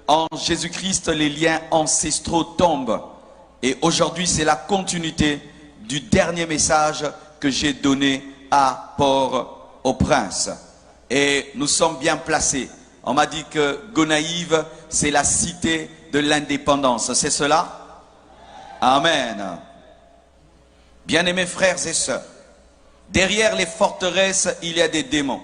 En Jésus-Christ, les liens ancestraux tombent. Et aujourd'hui, c'est la continuité du dernier message que j'ai donné à Port-au-Prince. Et nous sommes bien placés. On m'a dit que Gonaïves, c'est la cité de l'indépendance. C'est cela? Amen. Bien-aimés frères et sœurs, derrière les forteresses, il y a des démons.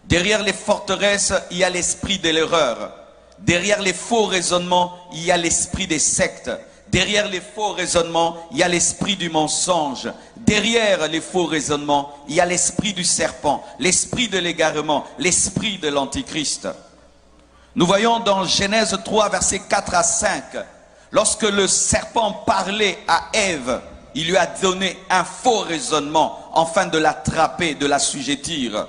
Derrière les forteresses, il y a l'esprit de l'erreur. Derrière les faux raisonnements, il y a l'esprit des sectes. Derrière les faux raisonnements, il y a l'esprit du mensonge. Derrière les faux raisonnements, il y a l'esprit du serpent, l'esprit de l'égarement, l'esprit de l'antichrist. Nous voyons dans Genèse 3, versets 4 à 5, lorsque le serpent parlait à Ève, il lui a donné un faux raisonnement, afin de l'attraper, de l'assujettir.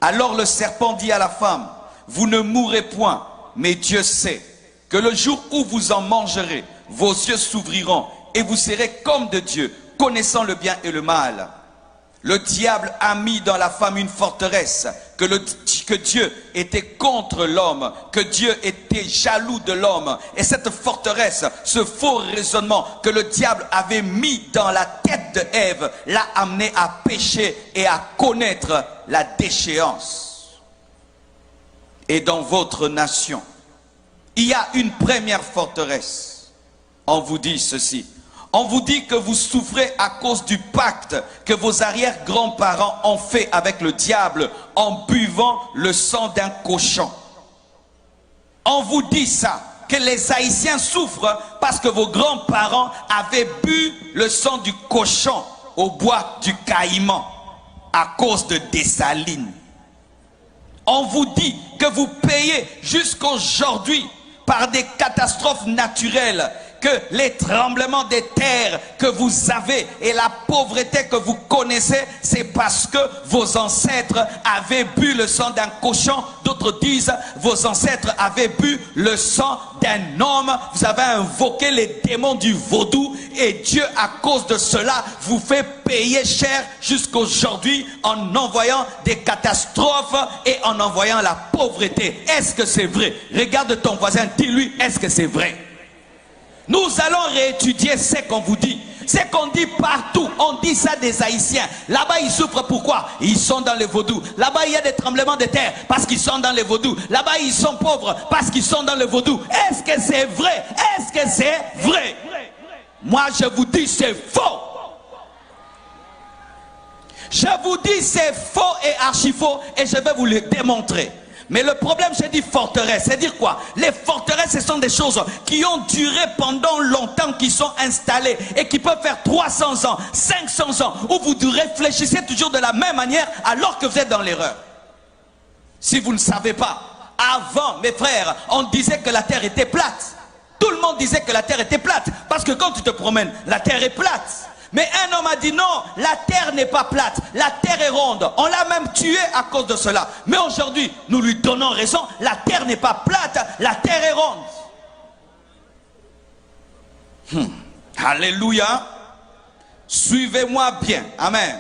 Alors le serpent dit à la femme, « Vous ne mourrez point, mais Dieu sait que le jour où vous en mangerez, vos yeux s'ouvriront et vous serez comme de Dieu, connaissant le bien et le mal. » Le diable a mis dans la femme une forteresse, que Dieu était contre l'homme, que Dieu était jaloux de l'homme. Et cette forteresse, ce faux raisonnement que le diable avait mis dans la tête de Ève, l'a amené à pécher et à connaître la déchéance. Et dans votre nation, il y a une première forteresse. On vous dit ceci. On vous dit que vous souffrez à cause du pacte que vos arrière-grands-parents ont fait avec le diable en buvant le sang d'un cochon. On vous dit ça, que les Haïtiens souffrent parce que vos grands-parents avaient bu le sang du cochon au bois du Caïman à cause de Dessalines. On vous dit que vous payez jusqu'aujourd'hui par des catastrophes naturelles, que les tremblements des terres que vous avez et la pauvreté que vous connaissez, c'est parce que vos ancêtres avaient bu le sang d'un cochon. D'autres disent, vos ancêtres avaient bu le sang d'un homme. Vous avez invoqué les démons du vaudou et Dieu, à cause de cela, vous fait payer cher jusqu'aujourd'hui en envoyant des catastrophes et en envoyant la pauvreté. Est-ce que c'est vrai? Regarde ton voisin, dis-lui, est-ce que c'est vrai? Nous allons réétudier ce qu'on vous dit. Ce qu'on dit partout, on dit ça des Haïtiens. Là-bas, ils souffrent pourquoi? Ils sont dans le vaudou. Là-bas, il y a des tremblements de terre parce qu'ils sont dans le vaudou. Là-bas, ils sont pauvres parce qu'ils sont dans le vaudou. Est-ce que c'est vrai? Est-ce que c'est vrai? Moi, je vous dis, c'est faux. Je vous dis, c'est faux et archi faux et je vais vous le démontrer. Mais le problème, j'ai dit forteresse, c'est dire quoi? Les forteresses, ce sont des choses qui ont duré pendant longtemps, qui sont installées et qui peuvent faire 300 ans, 500 ans, où vous réfléchissez toujours de la même manière alors que vous êtes dans l'erreur. Si vous ne savez pas, avant, mes frères, on disait que la terre était plate. Tout le monde disait que la terre était plate, parce que quand tu te promènes, la terre est plate. Mais un homme a dit non, la terre n'est pas plate, la terre est ronde. On l'a même tué à cause de cela. Mais aujourd'hui, nous lui donnons raison, la terre n'est pas plate, la terre est ronde. Alléluia. Suivez-moi bien. Amen.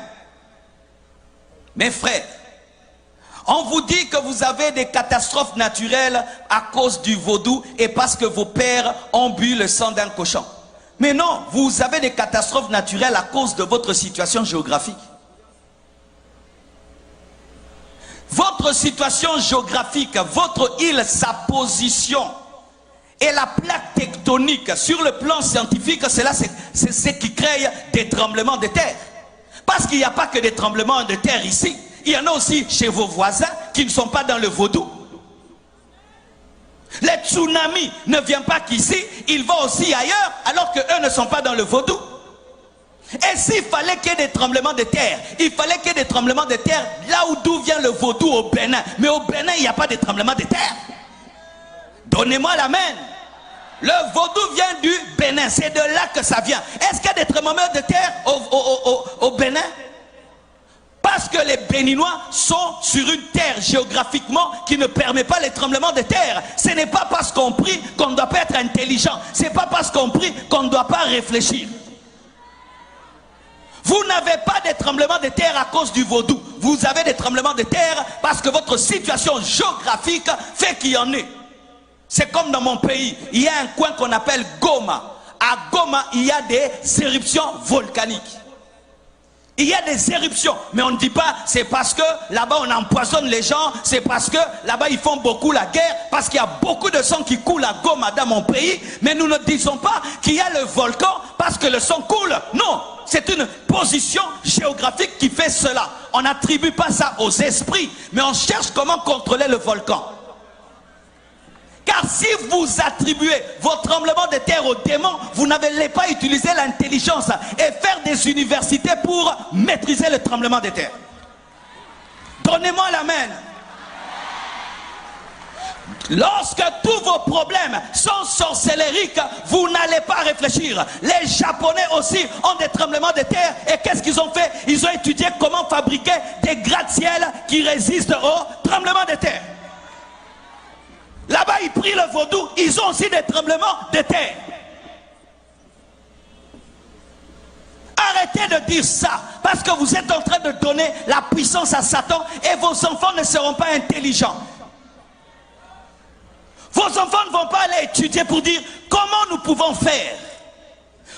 Mes frères, on vous dit que vous avez des catastrophes naturelles à cause du vaudou et parce que vos pères ont bu le sang d'un cochon. Mais non, vous avez des catastrophes naturelles à cause de votre situation géographique. Votre situation géographique, votre île, sa position et la plaque tectonique sur le plan scientifique, c'est ce qui crée des tremblements de terre. Parce qu'il n'y a pas que des tremblements de terre ici. Il y en a aussi chez vos voisins qui ne sont pas dans le vaudou. Les tsunamis ne viennent pas qu'ici, ils vont aussi ailleurs, alors qu'eux ne sont pas dans le vaudou. Et s'il fallait qu'il y ait des tremblements de terre, il fallait qu'il y ait des tremblements de terre là d'où vient le vaudou au Bénin. Mais au Bénin, il n'y a pas de tremblements de terre. Donnez-moi l'amen. Le vaudou vient du Bénin, c'est de là que ça vient. Est-ce qu'il y a des tremblements de terre au Bénin? Parce que les Béninois sont sur une terre géographiquement qui ne permet pas les tremblements de terre. Ce n'est pas parce qu'on prie qu'on ne doit pas être intelligent. Ce n'est pas parce qu'on prie qu'on ne doit pas réfléchir. Vous n'avez pas de tremblements de terre à cause du vaudou. Vous avez des tremblements de terre parce que votre situation géographique fait qu'il y en ait. C'est comme dans mon pays, il y a un coin qu'on appelle Goma. À Goma, il y a des éruptions volcaniques. Il y a des éruptions, mais on ne dit pas c'est parce que là-bas on empoisonne les gens, c'est parce que là-bas ils font beaucoup la guerre, parce qu'il y a beaucoup de sang qui coule à Goma dans mon pays, mais nous ne disons pas qu'il y a le volcan parce que le sang coule. Non, c'est une position géographique qui fait cela. On n'attribue pas ça aux esprits, mais on cherche comment contrôler le volcan. Car si vous attribuez vos tremblements de terre aux démons, vous n'allez pas utiliser l'intelligence et faire des universités pour maîtriser le tremblement de terre. Donnez-moi l'amen. Lorsque tous vos problèmes sont sorcellériques, vous n'allez pas réfléchir. Les Japonais aussi ont des tremblements de terre. Et qu'est-ce qu'ils ont fait? Ils ont étudié comment fabriquer des gratte-ciel qui résistent aux tremblements de terre. Là-bas, ils prient le vaudou, ils ont aussi des tremblements de terre. Arrêtez de dire ça, parce que vous êtes en train de donner la puissance à Satan et vos enfants ne seront pas intelligents. Vos enfants ne vont pas aller étudier pour dire comment nous pouvons faire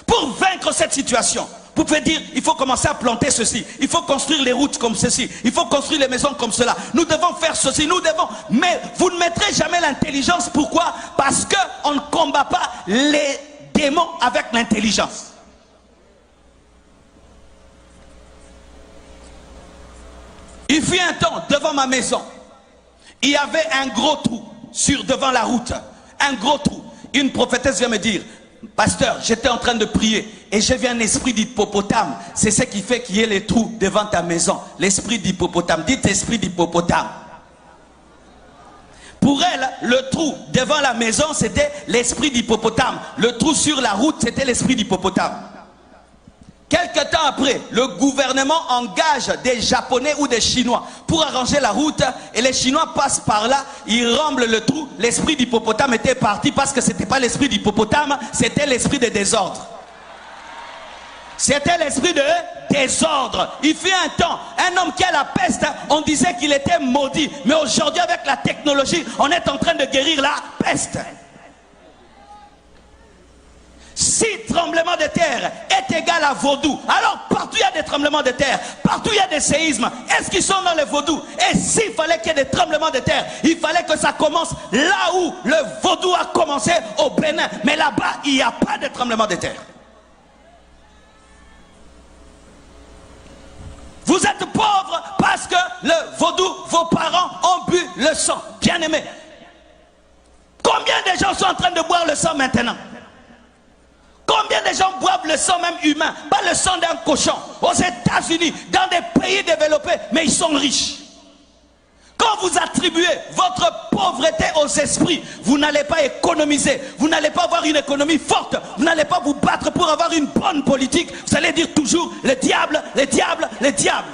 pour vaincre cette situation. Vous pouvez dire, il faut commencer à planter ceci, il faut construire les routes comme ceci, il faut construire les maisons comme cela, nous devons faire ceci, nous devons... Mais vous ne mettrez jamais l'intelligence. Pourquoi? Parce qu'on ne combat pas les démons avec l'intelligence. Il fut un temps, devant ma maison, il y avait un gros trou devant la route, un gros trou. Une prophétesse vient me dire, pasteur, j'étais en train de prier et j'ai vu un esprit d'hippopotame. C'est ce qui fait qu'il y ait les trous devant ta maison. L'esprit d'hippopotame. Dites esprit d'hippopotame. Pour elle, le trou devant la maison, c'était l'esprit d'hippopotame. Le trou sur la route, c'était l'esprit d'hippopotame. Quelque temps après, le gouvernement engage des Japonais ou des Chinois pour arranger la route et les Chinois passent par là, ils remblent le trou. L'esprit d'hippopotame était parti parce que ce n'était pas l'esprit d'hippopotame, c'était l'esprit de désordre. C'était l'esprit de désordre. Il fut un temps, un homme qui a la peste, on disait qu'il était maudit. Mais aujourd'hui, avec la technologie, on est en train de guérir la peste. Si tremblement de terre est égal à vaudou, alors partout il y a des tremblements de terre, partout il y a des séismes. Est-ce qu'ils sont dans le vaudou? Et s'il fallait qu'il y ait des tremblements de terre, il fallait que ça commence là où le vaudou a commencé, au Bénin. Mais là-bas, il n'y a pas de tremblement de terre. Vous êtes pauvres parce que le vaudou, vos parents ont bu le sang. Bien aimé. Combien de gens sont en train de boire le sang maintenant? Combien de gens boivent le sang même humain? Pas le sang d'un cochon. Aux États-Unis, dans des pays développés, mais ils sont riches. Quand vous attribuez votre pauvreté aux esprits, vous n'allez pas économiser. Vous n'allez pas avoir une économie forte. Vous n'allez pas vous battre pour avoir une bonne politique. Vous allez dire toujours le diable, le diable, le diable.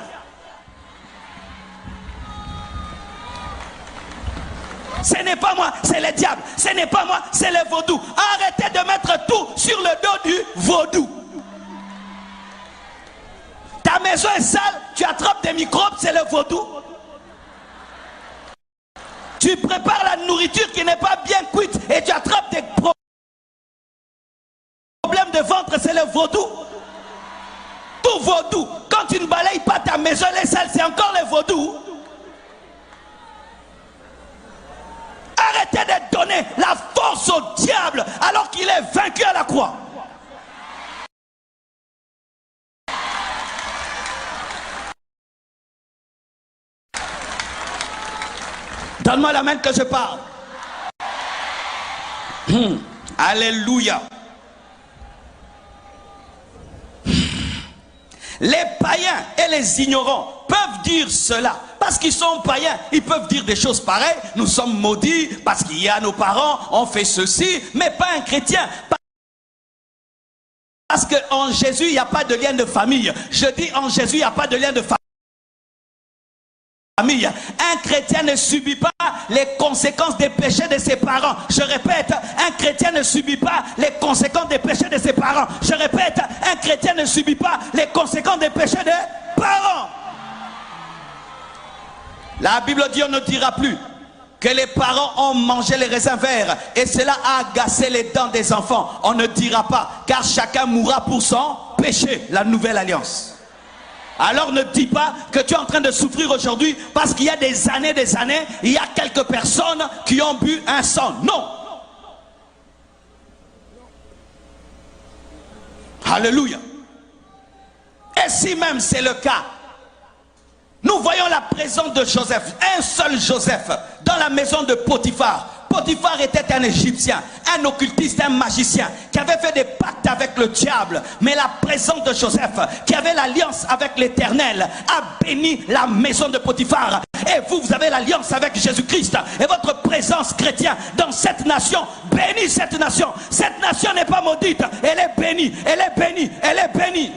Ce n'est pas moi, c'est le diable. Ce n'est pas moi, c'est le vaudou. Arrêtez de mettre tout sur le dos du vaudou. Ta maison est sale, tu attrapes des microbes, c'est le vaudou. Tu prépares la nourriture qui n'est pas bien cuite et tu attrapes des problèmes de ventre, c'est le vaudou. Tout vaudou. Quand tu ne balayes pas ta maison, elle est sale, c'est encore le vaudou. Arrêtez de donner la force au diable alors qu'il est vaincu à la croix. Donne-moi la main que je parle. Alléluia. Les païens et les ignorants peuvent dire cela. Parce qu'ils sont païens, ils peuvent dire des choses pareilles. Nous sommes maudits parce qu'il y a nos parents, on fait ceci, mais pas un chrétien. Parce qu'en Jésus, il n'y a pas de lien de famille. Je dis en Jésus, il n'y a pas de lien de famille. Un chrétien ne subit pas les conséquences des péchés de ses parents. Je répète, un chrétien ne subit pas les conséquences des péchés de ses parents. Je répète, un chrétien ne subit pas les conséquences des péchés des parents. La Bible dit, on ne dira plus que les parents ont mangé les raisins verts et cela a agacé les dents des enfants. On ne dira pas, car chacun mourra pour son péché. La nouvelle alliance. Alors ne dis pas que tu es en train de souffrir aujourd'hui parce qu'il y a des années, il y a quelques personnes qui ont bu un sang. Non. Alléluia. Et si même c'est le cas, nous voyons la présence de Joseph, un seul Joseph, dans la maison de Potiphar. Potiphar était un Égyptien, un occultiste, un magicien, qui avait fait des pactes avec le diable. Mais la présence de Joseph, qui avait l'alliance avec l'Éternel, a béni la maison de Potiphar. Et vous avez l'alliance avec Jésus-Christ. Et votre présence chrétienne dans cette nation bénit cette nation. Cette nation n'est pas maudite, elle est bénie, elle est bénie, elle est bénie.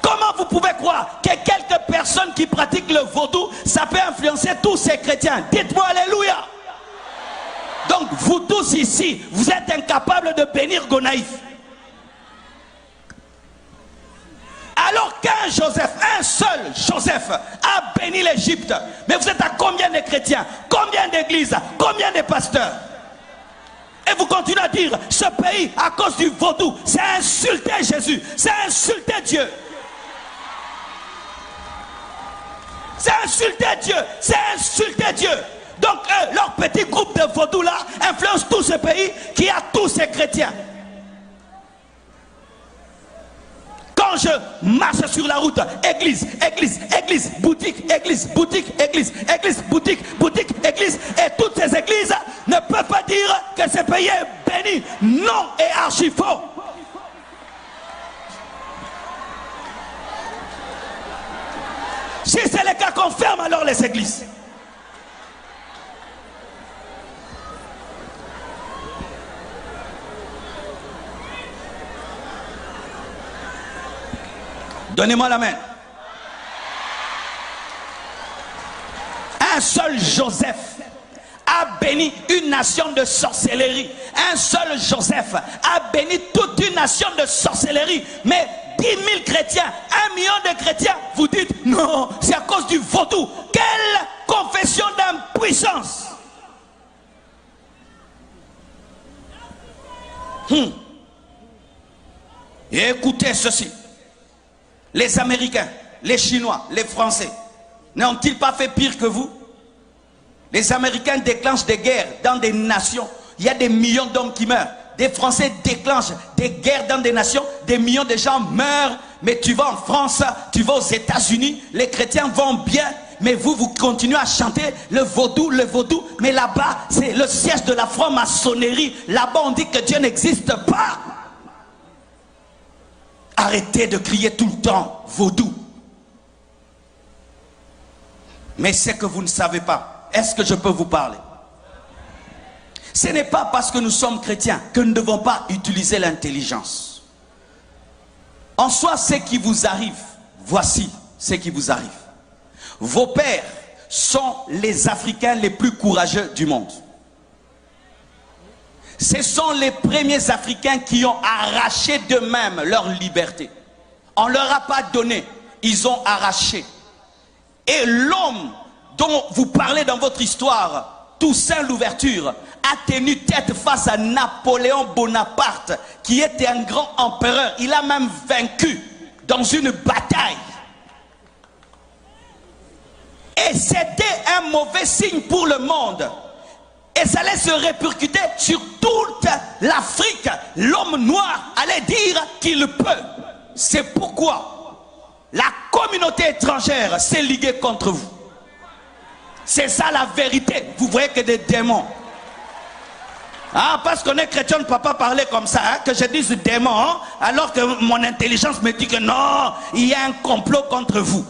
Comment vous pouvez croire que quelques personnes qui pratiquent le vaudou, ça peut influencer tous ces chrétiens? Dites-moi alléluia. Donc vous tous ici, vous êtes incapables de bénir Gonaïf. Alors qu'un Joseph, un seul Joseph a béni l'Égypte. Mais vous êtes à combien de chrétiens? Combien d'églises? Combien de pasteurs? Et vous continuez à dire, ce pays, à cause du vaudou, c'est insulter Jésus, c'est insulter Dieu. C'est insulter Dieu, c'est insulter Dieu. Donc leur petit groupe de vaudou là influence tout ce pays qui a tous ces chrétiens. Quand je marche sur la route, église, église, église, boutique, église, boutique, église, église, boutique, boutique, église, et toutes ces églises ne peuvent pas dire que ce pays est béni. Non, et archi faux. Si c'est le cas, qu'on ferme alors les églises. Donnez-moi la main. Un seul Joseph a béni une nation de sorcellerie. Un seul Joseph a béni toute une nation de sorcellerie. Mais 10 000 chrétiens, 1 million de chrétiens, vous dites non, c'est à cause du vaudou. Quelle confession d'impuissance! Et écoutez ceci. Les Américains, les Chinois, les Français, n'ont-ils pas fait pire que vous? Les Américains déclenchent des guerres dans des nations. Il y a des millions d'hommes qui meurent. Des Français déclenchent des guerres dans des nations, des millions de gens meurent, mais tu vas en France, tu vas aux États-Unis, les chrétiens vont bien, mais vous continuez à chanter le vaudou, mais là-bas, c'est le siège de la franc-maçonnerie. Là-bas, on dit que Dieu n'existe pas. Arrêtez de crier tout le temps vaudou. Mais c'est que vous ne savez pas. Est-ce que je peux vous parler? Ce n'est pas parce que nous sommes chrétiens que nous ne devons pas utiliser l'intelligence. En soi, ce qui vous arrive, voici ce qui vous arrive. Vos pères sont les Africains les plus courageux du monde. Ce sont les premiers Africains qui ont arraché d'eux-mêmes leur liberté. On ne leur a pas donné, ils ont arraché. Et l'homme dont vous parlez dans votre histoire, Toussaint Louverture, a tenu tête face à Napoléon Bonaparte, qui était un grand empereur. Il a même vaincu dans une bataille. Et c'était un mauvais signe pour le monde. Et ça allait se répercuter sur toute l'Afrique. L'homme noir allait dire qu'il peut. C'est pourquoi la communauté étrangère s'est liguée contre vous. C'est ça la vérité. Vous voyez que des démons. Ah, parce qu'on est chrétien, on ne peut pas parler comme ça, hein, que je dise démon, hein, alors que mon intelligence me dit que non, il y a un complot contre vous.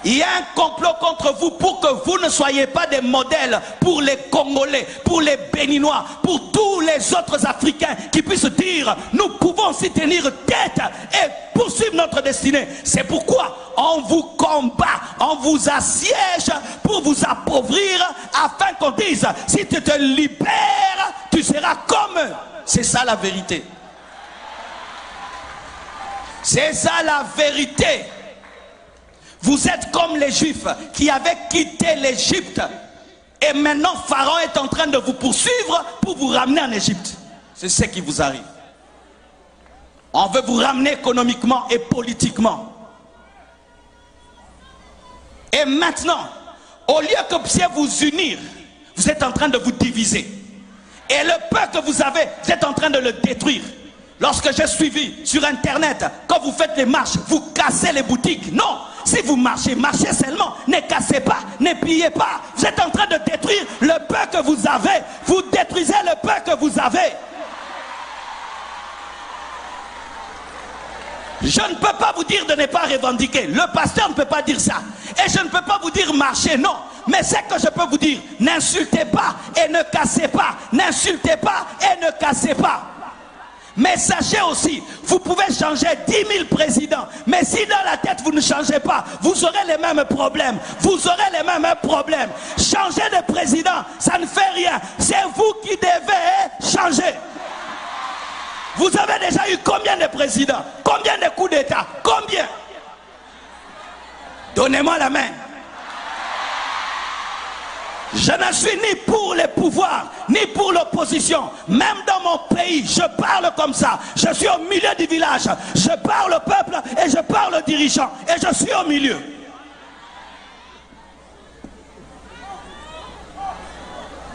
Il y a un complot contre vous pour que vous ne soyez pas des modèles pour les Congolais, pour les Béninois, pour tous les autres Africains qui puissent dire nous pouvons s'y tenir tête et poursuivre notre destinée. C'est pourquoi on vous combat, on vous assiège pour vous appauvrir afin qu'on dise si tu te libères, tu seras comme eux. C'est ça la vérité. C'est ça la vérité. Vous êtes comme les Juifs qui avaient quitté l'Égypte. Et maintenant, Pharaon est en train de vous poursuivre pour vous ramener en Égypte. C'est ce qui vous arrive. On veut vous ramener économiquement et politiquement. Et maintenant, au lieu que vous puissiez vous unir, vous êtes en train de vous diviser. Et le peu que vous avez, vous êtes en train de le détruire. Lorsque j'ai suivi sur Internet, quand vous faites les marches, vous cassez les boutiques. Non, si vous marchez, marchez seulement. Ne cassez pas, ne pillez pas. Vous êtes en train de détruire le peu que vous avez. Vous détruisez le peu que vous avez. Je ne peux pas vous dire de ne pas revendiquer. Le pasteur ne peut pas dire ça. Et je ne peux pas vous dire marcher, non. Mais c'est que je peux vous dire, n'insultez pas et ne cassez pas. N'insultez pas et ne cassez pas. Mais sachez aussi, vous pouvez changer 10 000 présidents. Mais si dans la tête vous ne changez pas, vous aurez les mêmes problèmes. Vous aurez les mêmes problèmes. Changer de président, ça ne fait rien. C'est vous qui devez changer. Vous avez déjà eu combien de présidents? Combien de coups d'État? Combien? Donnez-moi la main. Je ne suis ni pour les pouvoirs, ni pour l'opposition. Même dans mon pays, je parle comme ça. Je suis au milieu du village. Je parle au peuple et je parle aux dirigeants. Et je suis au milieu.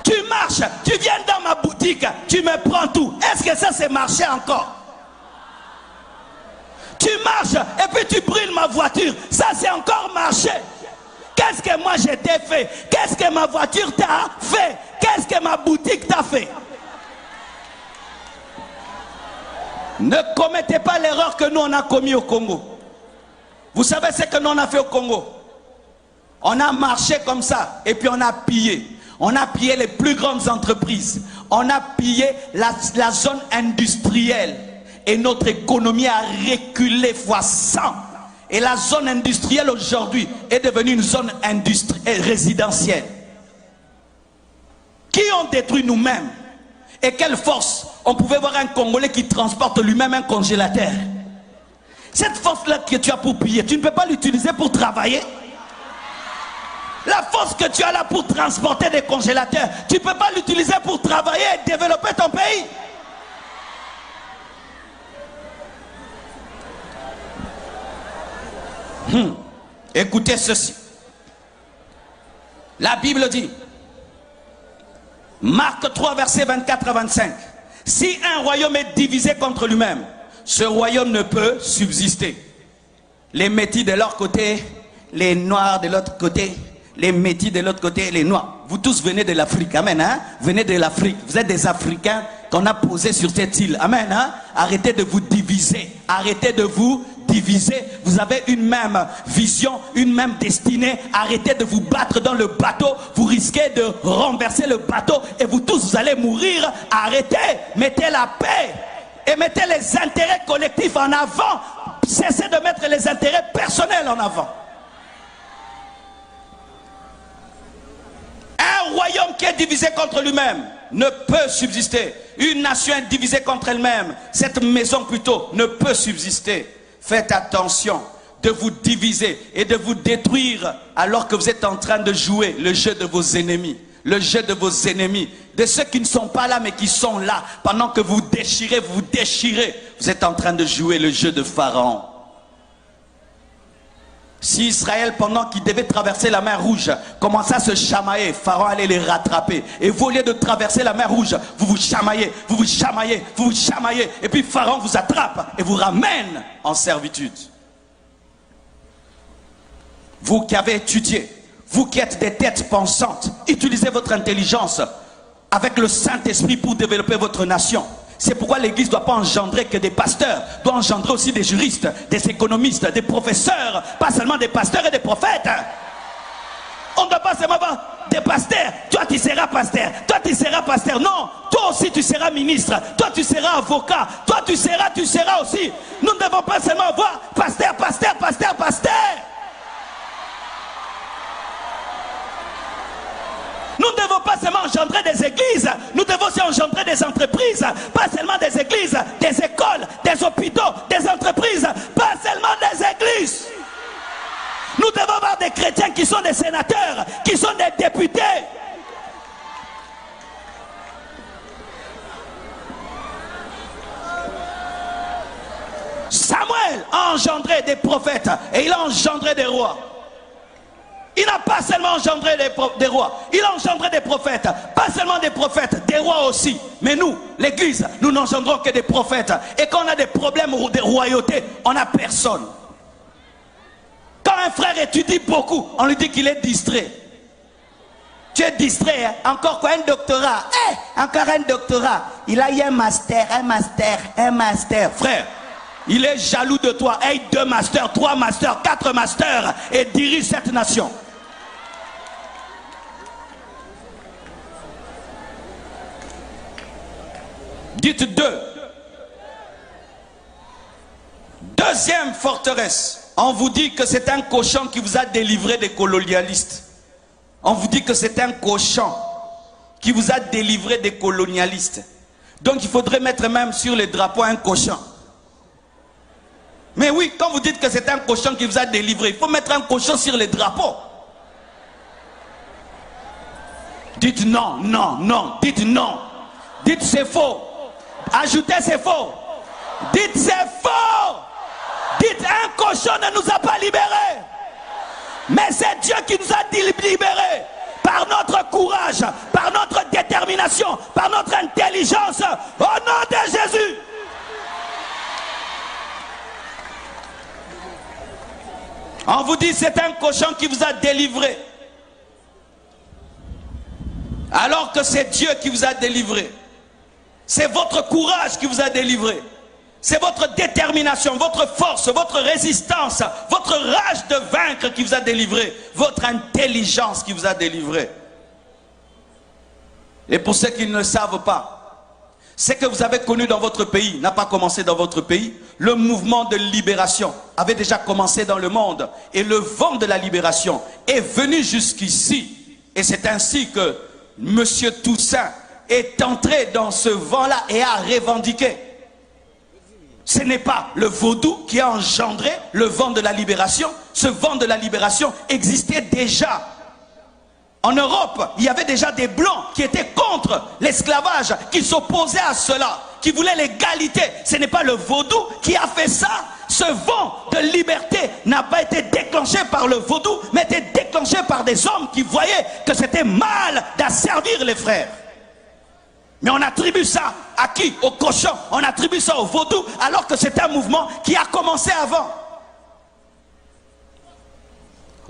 Tu marches, tu viens dans ma boutique, tu me prends tout. Est-ce que ça c'est marcher encore? Tu marches et puis tu brûles ma voiture. Ça c'est encore marcher. Qu'est-ce que moi je t'ai fait? Qu'est-ce que ma voiture t'a fait? Qu'est-ce que ma boutique t'a fait? Ne commettez pas l'erreur que nous on a commis au Congo. Vous savez ce que nous on a fait au Congo? On a marché comme ça et puis on a pillé. On a pillé les plus grandes entreprises. On a pillé la zone industrielle. Et notre économie a reculé fois 100. Et la zone industrielle aujourd'hui est devenue une zone résidentielle. Qui ont détruit nous-mêmes? Et quelle force? On pouvait voir un Congolais qui transporte lui-même un congélateur. Cette force-là que tu as pour piller, tu ne peux pas l'utiliser pour travailler. La force que tu as là pour transporter des congélateurs, tu ne peux pas l'utiliser pour travailler et développer ton pays. Écoutez ceci. La Bible dit, Marc 3, versets 24 à 25. Si un royaume est divisé contre lui-même, ce royaume ne peut subsister. Les métis de leur côté, les noirs de l'autre côté, les métis de l'autre côté, les noirs. Vous tous venez de l'Afrique, amen, hein? Venez de l'Afrique. Vous êtes des Africains qu'on a posés sur cette île, amen, hein? Arrêtez de vous diviser. Arrêtez de vous diviser. Vous avez une même vision, une même destinée. Arrêtez de vous battre dans le bateau. Vous risquez de renverser le bateau et vous tous, vous allez mourir. Arrêtez. Mettez la paix et mettez les intérêts collectifs en avant. Cessez de mettre les intérêts personnels en avant. Un royaume qui est divisé contre lui-même ne peut subsister. Une nation divisée contre elle-même, cette maison plutôt, ne peut subsister. Faites attention de vous diviser et de vous détruire alors que vous êtes en train de jouer le jeu de vos ennemis. Le jeu de vos ennemis, de ceux qui ne sont pas là mais qui sont là. Pendant que vous déchirez, vous êtes en train de jouer le jeu de Pharaon. Si Israël, pendant qu'il devait traverser la mer Rouge, commençait à se chamailler, Pharaon allait les rattraper. Et vous, au lieu de traverser la mer Rouge, vous vous chamaillez, vous vous chamaillez, vous vous chamaillez. Et puis Pharaon vous attrape et vous ramène en servitude. Vous qui avez étudié, vous qui êtes des têtes pensantes, utilisez votre intelligence avec le Saint-Esprit pour développer votre nation. C'est pourquoi l'église ne doit pas engendrer que des pasteurs, doit engendrer aussi des juristes, des économistes, des professeurs, pas seulement des pasteurs et des prophètes. On ne doit pas seulement avoir des pasteurs. Toi tu seras pasteur, toi tu seras pasteur. Non, toi aussi tu seras ministre, toi tu seras avocat, toi tu seras aussi. Nous ne devons pas seulement avoir pasteur, pasteur, pasteur, pasteur. Nous ne devons pas seulement engendrer des églises, nous devons aussi engendrer des entreprises, pas seulement des églises, des écoles, des hôpitaux, des entreprises, pas seulement des églises. Nous devons avoir des chrétiens qui sont des sénateurs, qui sont des députés. Samuel a engendré des prophètes et il a engendré des rois. Il n'a pas seulement engendré des rois, il a engendré des prophètes. Pas seulement des prophètes, des rois aussi. Mais nous, l'église, nous n'engendrons que des prophètes. Et quand on a des problèmes ou des royautés, on n'a personne. Quand un frère étudie beaucoup, on lui dit qu'il est distrait. Tu es distrait, hein? Encore quoi, un doctorat. Encore un doctorat. Il a eu un master. Frère, il est jaloux de toi. Aie 2 masters, 3 masters, 4 masters et dirige cette nation. Dites 2. Deuxième forteresse. On vous dit que c'est un cochon qui vous a délivré des colonialistes. On vous dit que c'est un cochon qui vous a délivré des colonialistes. Donc il faudrait mettre même sur les drapeaux un cochon. Mais oui, quand vous dites que c'est un cochon qui vous a délivré, il faut mettre un cochon sur les drapeaux. Dites non, non, non, dites non. Dites c'est faux. Ajoutez c'est faux. Dites c'est faux. Dites un cochon ne nous a pas libérés. Mais c'est Dieu qui nous a libérés. Par notre courage, par notre détermination, par notre intelligence. Au nom de Jésus. On vous dit c'est un cochon qui vous a délivré. Alors que c'est Dieu qui vous a délivré. C'est votre courage qui vous a délivré. C'est votre détermination, votre force, votre résistance, votre rage de vaincre qui vous a délivré. Votre intelligence qui vous a délivré. Et pour ceux qui ne le savent pas, ce que vous avez connu dans votre pays n'a pas commencé dans votre pays. Le mouvement de libération avait déjà commencé dans le monde. Et le vent de la libération est venu jusqu'ici. Et c'est ainsi que M. Toussaint est entré dans ce vent-là et a revendiqué. Ce n'est pas le vaudou qui a engendré le vent de la libération. Ce vent de la libération existait déjà. En Europe, il y avait déjà des blancs qui étaient contre l'esclavage, qui s'opposaient à cela, qui voulaient l'égalité. Ce n'est pas le vaudou qui a fait ça. Ce vent de liberté n'a pas été déclenché par le vaudou, mais été déclenché par des hommes qui voyaient que c'était mal d'asservir les frères. Mais on attribue ça à qui? Au cochon. On attribue ça au vaudou, alors que c'est un mouvement qui a commencé avant.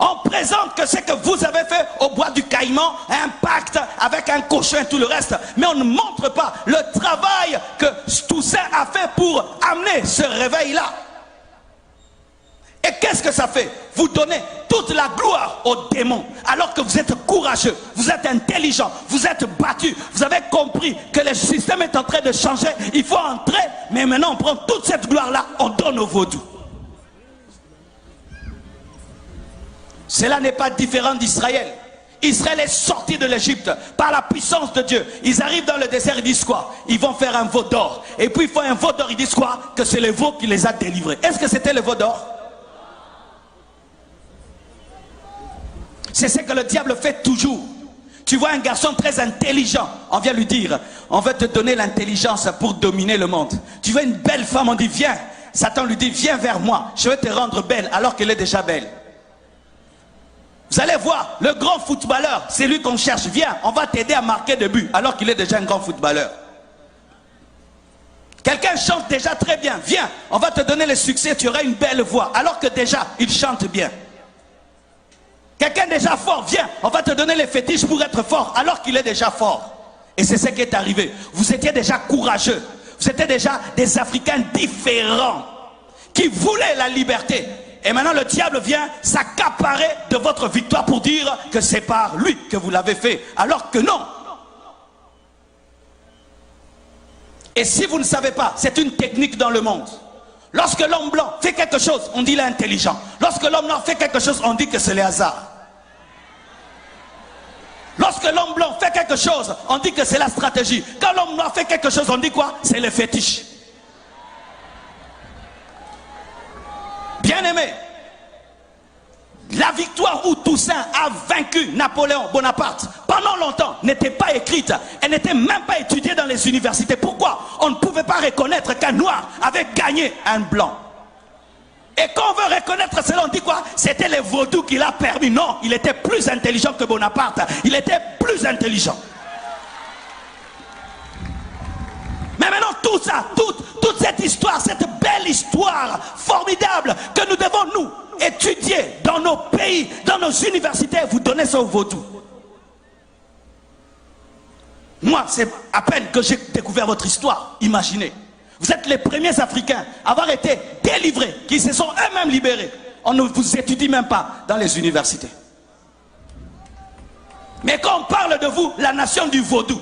On présente que ce que vous avez fait au bois du Caïman, un pacte avec un cochon et tout le reste. Mais on ne montre pas le travail que Toussaint a fait pour amener ce réveil-là. Et qu'est-ce que ça fait? Vous donnez toute la gloire aux démons, alors que vous êtes courageux, vous êtes intelligent, vous êtes battu, vous avez compris que le système est en train de changer, il faut entrer, mais maintenant on prend toute cette gloire-là, on donne au vaudou. Cela n'est pas différent d'Israël. Israël est sorti de l'Égypte par la puissance de Dieu. Ils arrivent dans le désert, ils disent quoi? Ils vont faire un veau d'or. Et puis ils font un veau d'or, ils disent quoi? Que c'est le veau qui les a délivrés. Est-ce que c'était le veau d'or? C'est ce que le diable fait toujours. Tu vois un garçon très intelligent, on vient lui dire, on veut te donner l'intelligence pour dominer le monde. Tu vois une belle femme, on dit viens. Satan lui dit viens vers moi, je vais te rendre belle alors qu'elle est déjà belle. Vous allez voir, le grand footballeur, c'est lui qu'on cherche. Viens, on va t'aider à marquer des buts, alors qu'il est déjà un grand footballeur. Quelqu'un chante déjà très bien. Viens, on va te donner le succès, tu auras une belle voix, alors que déjà, il chante bien. Quelqu'un déjà fort, viens, on va te donner les fétiches pour être fort, alors qu'il est déjà fort. Et c'est ce qui est arrivé. Vous étiez déjà courageux. Vous étiez déjà des Africains différents, qui voulaient la liberté. Et maintenant le diable vient s'accaparer de votre victoire pour dire que c'est par lui que vous l'avez fait. Alors que non. Et si vous ne savez pas, c'est une technique dans le monde. Lorsque l'homme blanc fait quelque chose, on dit qu'il est intelligent. Lorsque l'homme noir fait quelque chose, on dit que c'est le hasard. Lorsque l'homme blanc fait quelque chose, on dit que c'est la stratégie. Quand l'homme noir fait quelque chose, on dit quoi? C'est le fétiche. Bien-aimé, La victoire où Toussaint a vaincu Napoléon Bonaparte pendant longtemps n'était pas écrite. Elle n'était même pas étudiée dans les universités. Pourquoi? On ne pouvait pas reconnaître qu'un noir avait gagné un blanc. Et quand on veut reconnaître cela, on dit quoi? C'était les vaudous qui l'a permis. Non, il était plus intelligent que Bonaparte. Il était plus intelligent. Mais maintenant, tout ça, toute cette histoire, cette belle histoire formidable que nous devons, nous, étudier dans nos pays, dans nos universités, vous donnez ça aux vaudous. Moi, c'est à peine que j'ai découvert votre histoire. Imaginez. Vous êtes les premiers Africains à avoir été délivrés, qui se sont eux-mêmes libérés. On ne vous étudie même pas dans les universités. Mais quand on parle de vous, la nation du vaudou,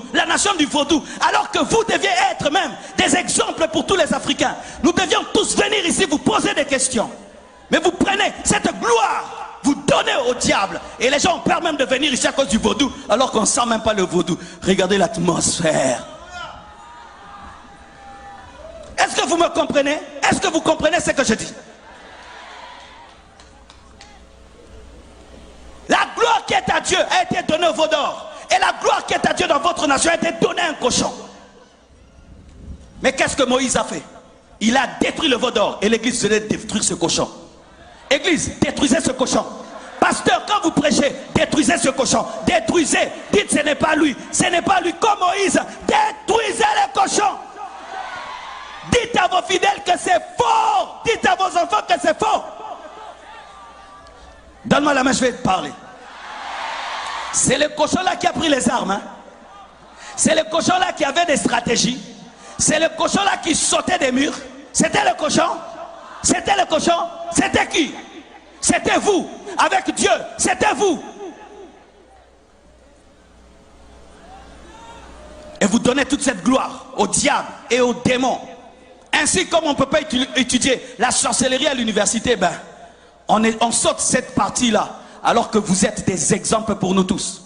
alors que vous deviez être même des exemples pour tous les Africains, nous devions tous venir ici vous poser des questions. Mais vous prenez cette gloire, vous donnez au diable. Et les gens ont peur même de venir ici à cause du vaudou, alors qu'on ne sent même pas le vaudou. Regardez l'atmosphère. Est-ce que vous me comprenez? Est-ce que vous comprenez ce que je dis? La gloire qui est à Dieu a été donnée au veau d'or. Et la gloire qui est à Dieu dans votre nation a été donnée à un cochon. Mais qu'est-ce que Moïse a fait? Il a détruit le veau d'or. Et l'église venait détruire ce cochon. Église, détruisez ce cochon. Pasteur, quand vous prêchez, détruisez ce cochon. Détruisez. Dites, ce n'est pas lui. Ce n'est pas lui. Comme Moïse, détruisez les cochons. Dites à vos fidèles que c'est faux. Dites à vos enfants que c'est faux. Donne-moi la main, je vais te parler. C'est le cochon-là qui a pris les armes. Hein? C'est le cochon-là qui avait des stratégies. C'est le cochon-là qui sautait des murs. C'était le cochon. C'était le cochon. C'était qui? C'était vous. Avec Dieu, c'était vous. Et vous donnez toute cette gloire au diable et aux démons. Ainsi comme on ne peut pas étudier la sorcellerie à l'université, ben, on saute cette partie-là, alors que vous êtes des exemples pour nous tous.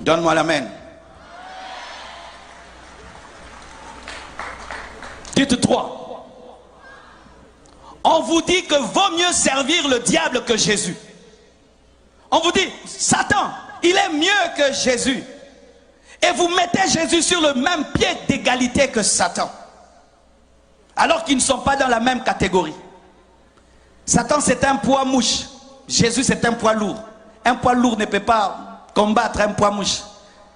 Donne-moi l'amen. Dites 3. On vous dit que vaut mieux servir le diable que Jésus. On vous dit, Satan, il est mieux que Jésus. Et vous mettez Jésus sur le même pied d'égalité que Satan. Alors qu'ils ne sont pas dans la même catégorie. Satan, c'est un poids mouche. Jésus, c'est un poids lourd. Un poids lourd ne peut pas combattre un poids mouche.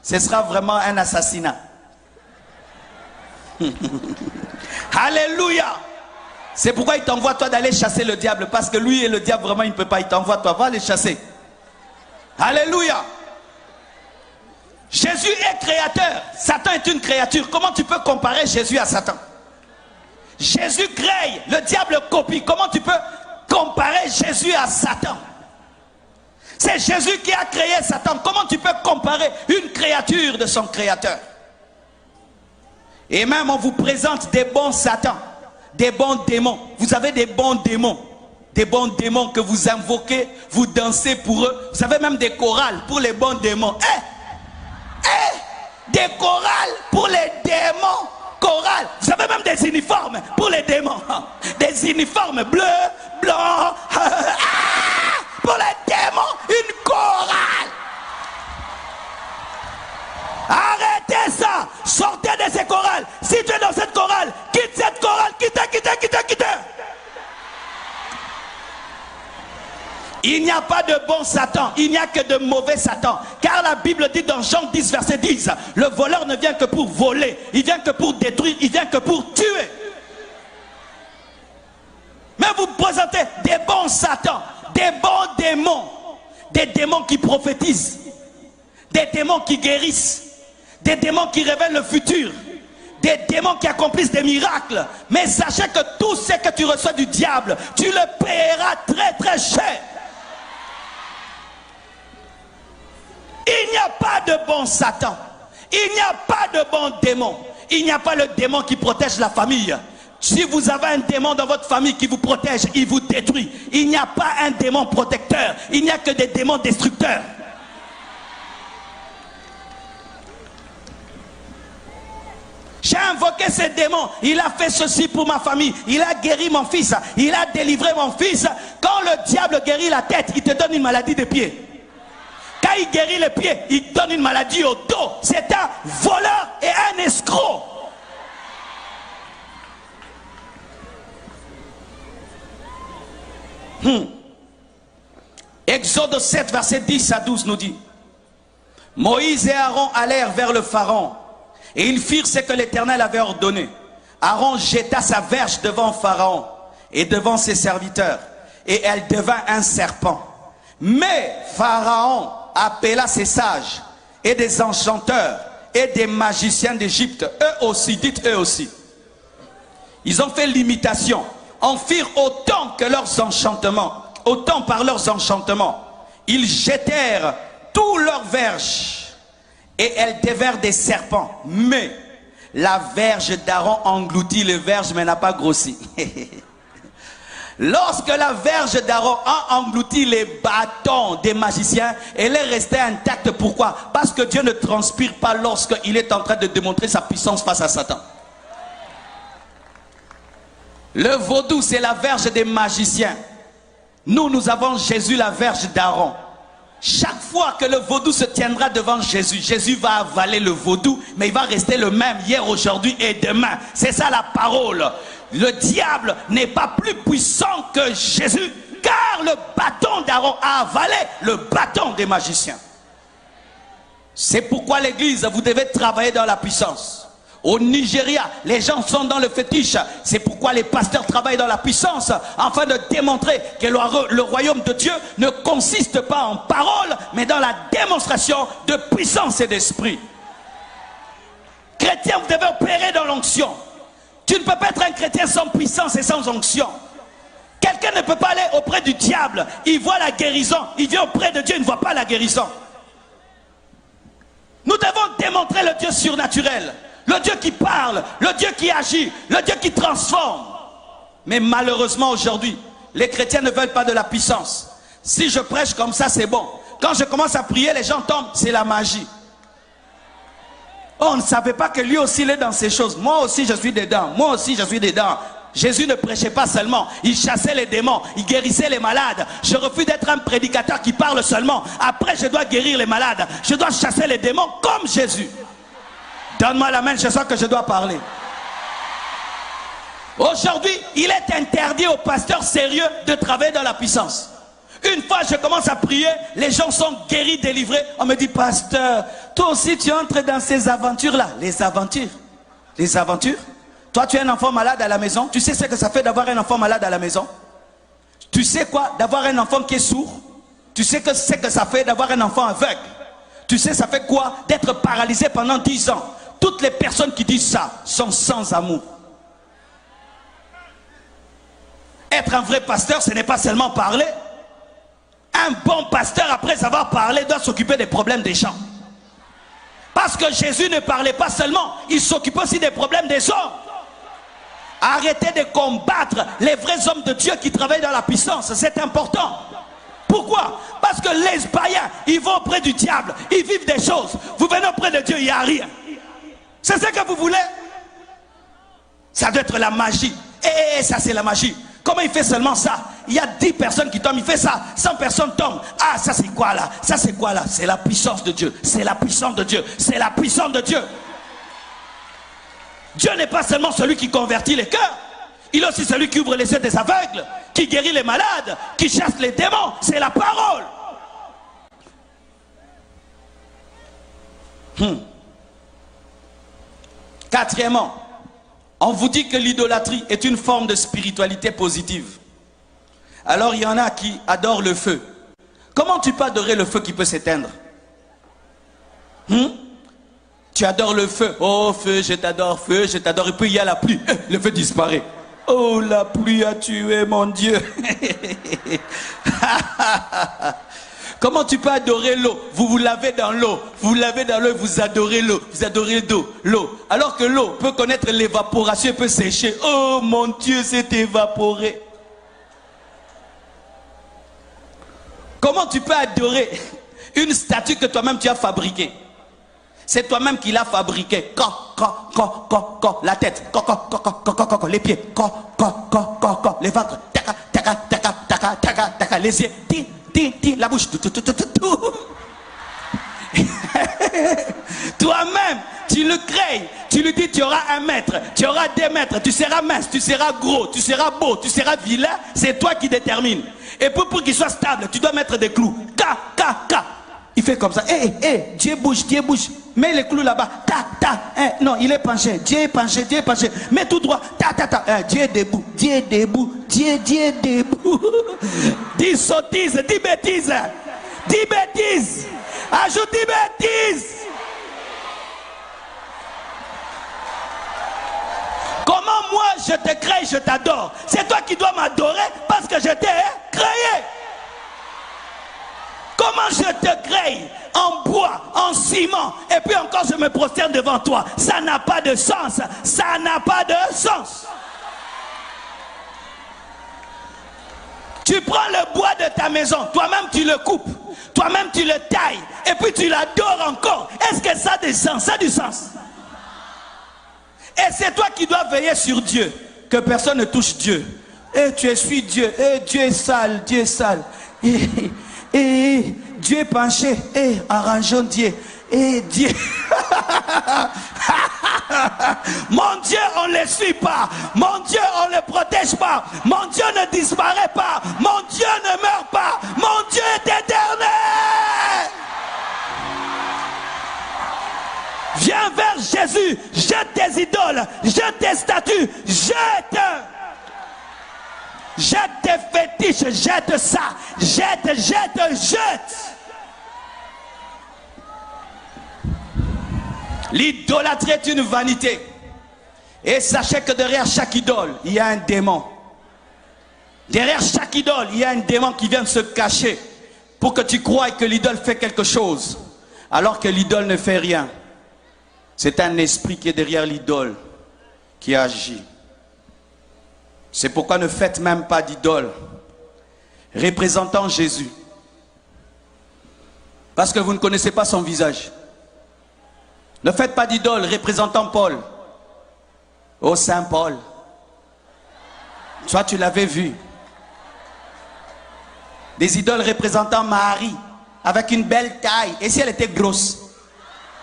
Ce sera vraiment un assassinat. Alléluia. C'est pourquoi il t'envoie toi d'aller chasser le diable. Parce que lui et le diable, vraiment, il ne peut pas. Il t'envoie toi, va les chasser. Alléluia. Jésus est créateur. Satan est une créature. Comment tu peux comparer Jésus à Satan? Jésus crée, le diable copie. Comment tu peux comparer Jésus à Satan? C'est Jésus qui a créé Satan. Comment tu peux comparer une créature de son créateur? Et même on vous présente des bons Satans, des bons démons. Vous avez des bons démons. Des bons démons que vous invoquez, vous dansez pour eux. Vous avez même des chorales pour les bons démons. Des chorales pour les démons. Chorale. Vous avez même des uniformes pour les démons. Des uniformes bleus, blancs. Pour les démons, une chorale. Arrêtez ça. Sortez de ces chorales. Si tu es dans cette chorale, quitte cette chorale. Quitte. Il n'y a pas de bon Satan, il n'y a que de mauvais Satan. Car la Bible dit dans Jean 10, verset 10, le voleur ne vient que pour voler, il vient que pour détruire, il vient que pour tuer. Mais vous présentez des bons Satans, des bons démons, des démons qui prophétisent, des démons qui guérissent, des démons qui révèlent le futur, des démons qui accomplissent des miracles. Mais sachez que tout ce que tu reçois du diable, tu le paieras très très cher. Il n'y a pas de bon Satan. Il n'y a pas de bon démon. Il n'y a pas le démon qui protège la famille. Si vous avez un démon dans votre famille qui vous protège, il vous détruit. Il n'y a pas un démon protecteur. Il n'y a que des démons destructeurs. J'ai invoqué ces démons. Il a fait ceci pour ma famille. Il a guéri mon fils. Il a délivré mon fils. Quand le diable guérit la tête, il te donne une maladie des pieds. Quand il guérit les pieds, il donne une maladie au dos. C'est un voleur et un escroc. Exode 7, verset 10 à 12 nous dit: Moïse et Aaron allèrent vers le Pharaon, et ils firent ce que l'Éternel avait ordonné. Aaron jeta sa verge devant Pharaon et devant ses serviteurs, et elle devint un serpent. Mais Pharaon appela ses sages et des enchanteurs et des magiciens d'Égypte, eux aussi, dites eux aussi. Ils ont fait l'imitation, en firent autant que leurs enchantements, autant par leurs enchantements. Ils jetèrent tous leurs verges et elles devinrent des serpents. Mais la verge d'Aaron engloutit les verges mais n'a pas grossi. Lorsque la verge d'Aaron a englouti les bâtons des magiciens, elle est restée intacte. Pourquoi? Parce que Dieu ne transpire pas lorsqu'il est en train de démontrer sa puissance face à Satan. Le vaudou, c'est la verge des magiciens. Nous avons Jésus, la verge d'Aaron. Chaque fois que le vaudou se tiendra devant Jésus, Jésus va avaler le vaudou, mais il va rester le même hier, aujourd'hui et demain. C'est ça la parole. Le diable n'est pas plus puissant que Jésus, car le bâton d'Aaron a avalé le bâton des magiciens. C'est pourquoi l'église, vous devez travailler dans la puissance. Au Nigeria, les gens sont dans le fétiche. C'est pourquoi les pasteurs travaillent dans la puissance, afin de démontrer que le royaume de Dieu ne consiste pas en parole, mais dans la démonstration de puissance et d'esprit. Chrétien, vous devez opérer dans l'onction. Tu ne peux pas être un chrétien sans puissance et sans onction. Quelqu'un ne peut pas aller auprès du diable. Il voit la guérison. Il vient auprès de Dieu, il ne voit pas la guérison. Nous devons démontrer le Dieu surnaturel. Le Dieu qui parle, le Dieu qui agit, le Dieu qui transforme. Mais malheureusement aujourd'hui, les chrétiens ne veulent pas de la puissance. Si je prêche comme ça, c'est bon. Quand je commence à prier, les gens tombent, c'est la magie. Oh, on ne savait pas que lui aussi il est dans ces choses. Moi aussi je suis dedans, moi aussi je suis dedans. Jésus ne prêchait pas seulement, il chassait les démons, il guérissait les malades. Je refuse d'être un prédicateur qui parle seulement. Après je dois guérir les malades, je dois chasser les démons comme Jésus. Donne-moi la main, je sens que je dois parler. Aujourd'hui, il est interdit aux pasteurs sérieux de travailler dans la puissance. Une fois je commence à prier, les gens sont guéris, délivrés. On me dit, pasteur, toi aussi tu entres dans ces aventures-là. Les aventures? Les aventures? Toi tu es un enfant malade à la maison. Tu sais ce que ça fait d'avoir un enfant malade à la maison? Tu sais quoi? D'avoir un enfant qui est sourd? Tu sais que c'est que ça fait d'avoir un enfant aveugle? Tu sais ça fait quoi? D'être paralysé pendant 10 ans. Toutes les personnes qui disent ça sont sans amour. Être un vrai pasteur, ce n'est pas seulement parler. Un bon pasteur, après avoir parlé, doit s'occuper des problèmes des gens. Parce que Jésus ne parlait pas seulement, il s'occupait aussi des problèmes des hommes. Arrêtez de combattre les vrais hommes de Dieu qui travaillent dans la puissance, c'est important. Pourquoi? Parce que les païens, ils vont auprès du diable, ils vivent des choses. Vous venez auprès de Dieu, il n'y a rien. C'est ce que vous voulez? Ça doit être la magie. Et ça c'est la magie. Comment il fait seulement ça? Il y a 10 personnes qui tombent, il fait ça, 100 personnes tombent. Ah, ça c'est quoi là? Ça c'est quoi là? C'est la puissance de Dieu. C'est la puissance de Dieu. C'est la puissance de Dieu. Dieu n'est pas seulement celui qui convertit les cœurs. Il est aussi celui qui ouvre les yeux des aveugles, qui guérit les malades, qui chasse les démons. C'est la parole. Quatrièmement, on vous dit que l'idolâtrie est une forme de spiritualité positive. Alors il y en a qui adorent le feu. Comment tu peux adorer le feu qui peut s'éteindre? Tu adores le feu. Oh feu, je t'adore, et puis il y a la pluie. Le feu disparaît. Oh, la pluie a tué mon Dieu. Comment tu peux adorer l'eau? Vous vous lavez dans l'eau. Vous lavez dans l'eau et vous adorez l'eau. Vous adorez l'eau. Alors que l'eau peut connaître l'évaporation et peut sécher. Oh mon Dieu, c'est évaporé. Comment tu peux adorer une statue que toi-même tu as fabriquée? C'est toi-même qui l'as fabriqué. La tête, les pieds, les ventres, les yeux, la bouche, Toi-même, tu le crées. Tu lui dis, tu auras 1 mètre, tu auras 2 mètres, tu seras mince, tu seras gros, tu seras beau, tu seras vilain. C'est toi qui détermines. Et pour qu'il soit stable, tu dois mettre des clous. Il fait comme ça. Dieu bouge, Dieu bouge. Mets les clous là-bas. Non, il est penché. Dieu est penché, Dieu est penché. Mets tout droit. Dieu est debout, Dieu est debout, Dieu est debout. Dis sottises, dis bêtises. Dis bêtises. Ajoute 10 bêtises. Comment moi je te crée, je t'adore? C'est toi qui dois m'adorer parce que je t'ai créé. Comment je te crée en bois, en ciment, et puis encore je me prosterne devant toi? Ça n'a pas de sens. Ça n'a pas de sens. Tu prends le bois de ta maison, toi-même tu le coupes, toi-même tu le tailles, et puis tu l'adores encore. Est-ce que ça a du sens? Ça a du sens. Et c'est toi qui dois veiller sur Dieu, que personne ne touche Dieu. Et tu essuies Dieu, et Dieu est sale, Dieu est sale. Et Dieu est penché, et arrangeons Dieu. Et Dieu... Mon Dieu, on ne le suit pas. Mon Dieu, on ne le protège pas. Mon Dieu ne disparaît pas. Mon Dieu ne meurt pas. Mon Dieu est éternel. Viens vers Jésus. Jette tes idoles. Jette tes statues. Jette. Jette tes fétiches. Jette ça. Jette, jette, jette. L'idolâtrie est une vanité. Et sachez que derrière chaque idole, il y a un démon. Derrière chaque idole, il y a un démon qui vient se cacher pour que tu croies que l'idole fait quelque chose, alors que l'idole ne fait rien. C'est un esprit qui est derrière l'idole qui agit. C'est pourquoi ne faites même pas d'idole représentant Jésus. Parce que vous ne connaissez pas son visage. Ne faites pas d'idole représentant Paul. Oh Saint Paul. Toi tu l'avais vu. Des idoles représentant Marie avec une belle taille. Et si elle était grosse?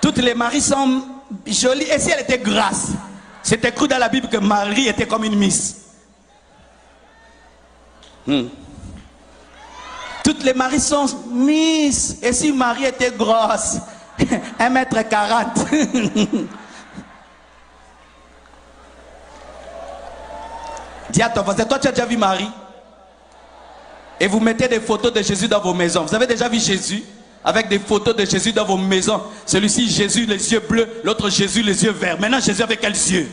Toutes les Maries sont jolies. Et si elle était grasse? C'était écrit dans la Bible que Marie était comme une miss. Toutes les Maries sont miss. Et si Marie était grosse? 1m40. Dis à ton voisin, toi tu as déjà vu Marie? Et vous mettez des photos de Jésus dans vos maisons. Vous avez déjà vu Jésus avec des photos de Jésus dans vos maisons? Celui-ci Jésus les yeux bleus, l'autre Jésus les yeux verts. Maintenant Jésus avec quels yeux?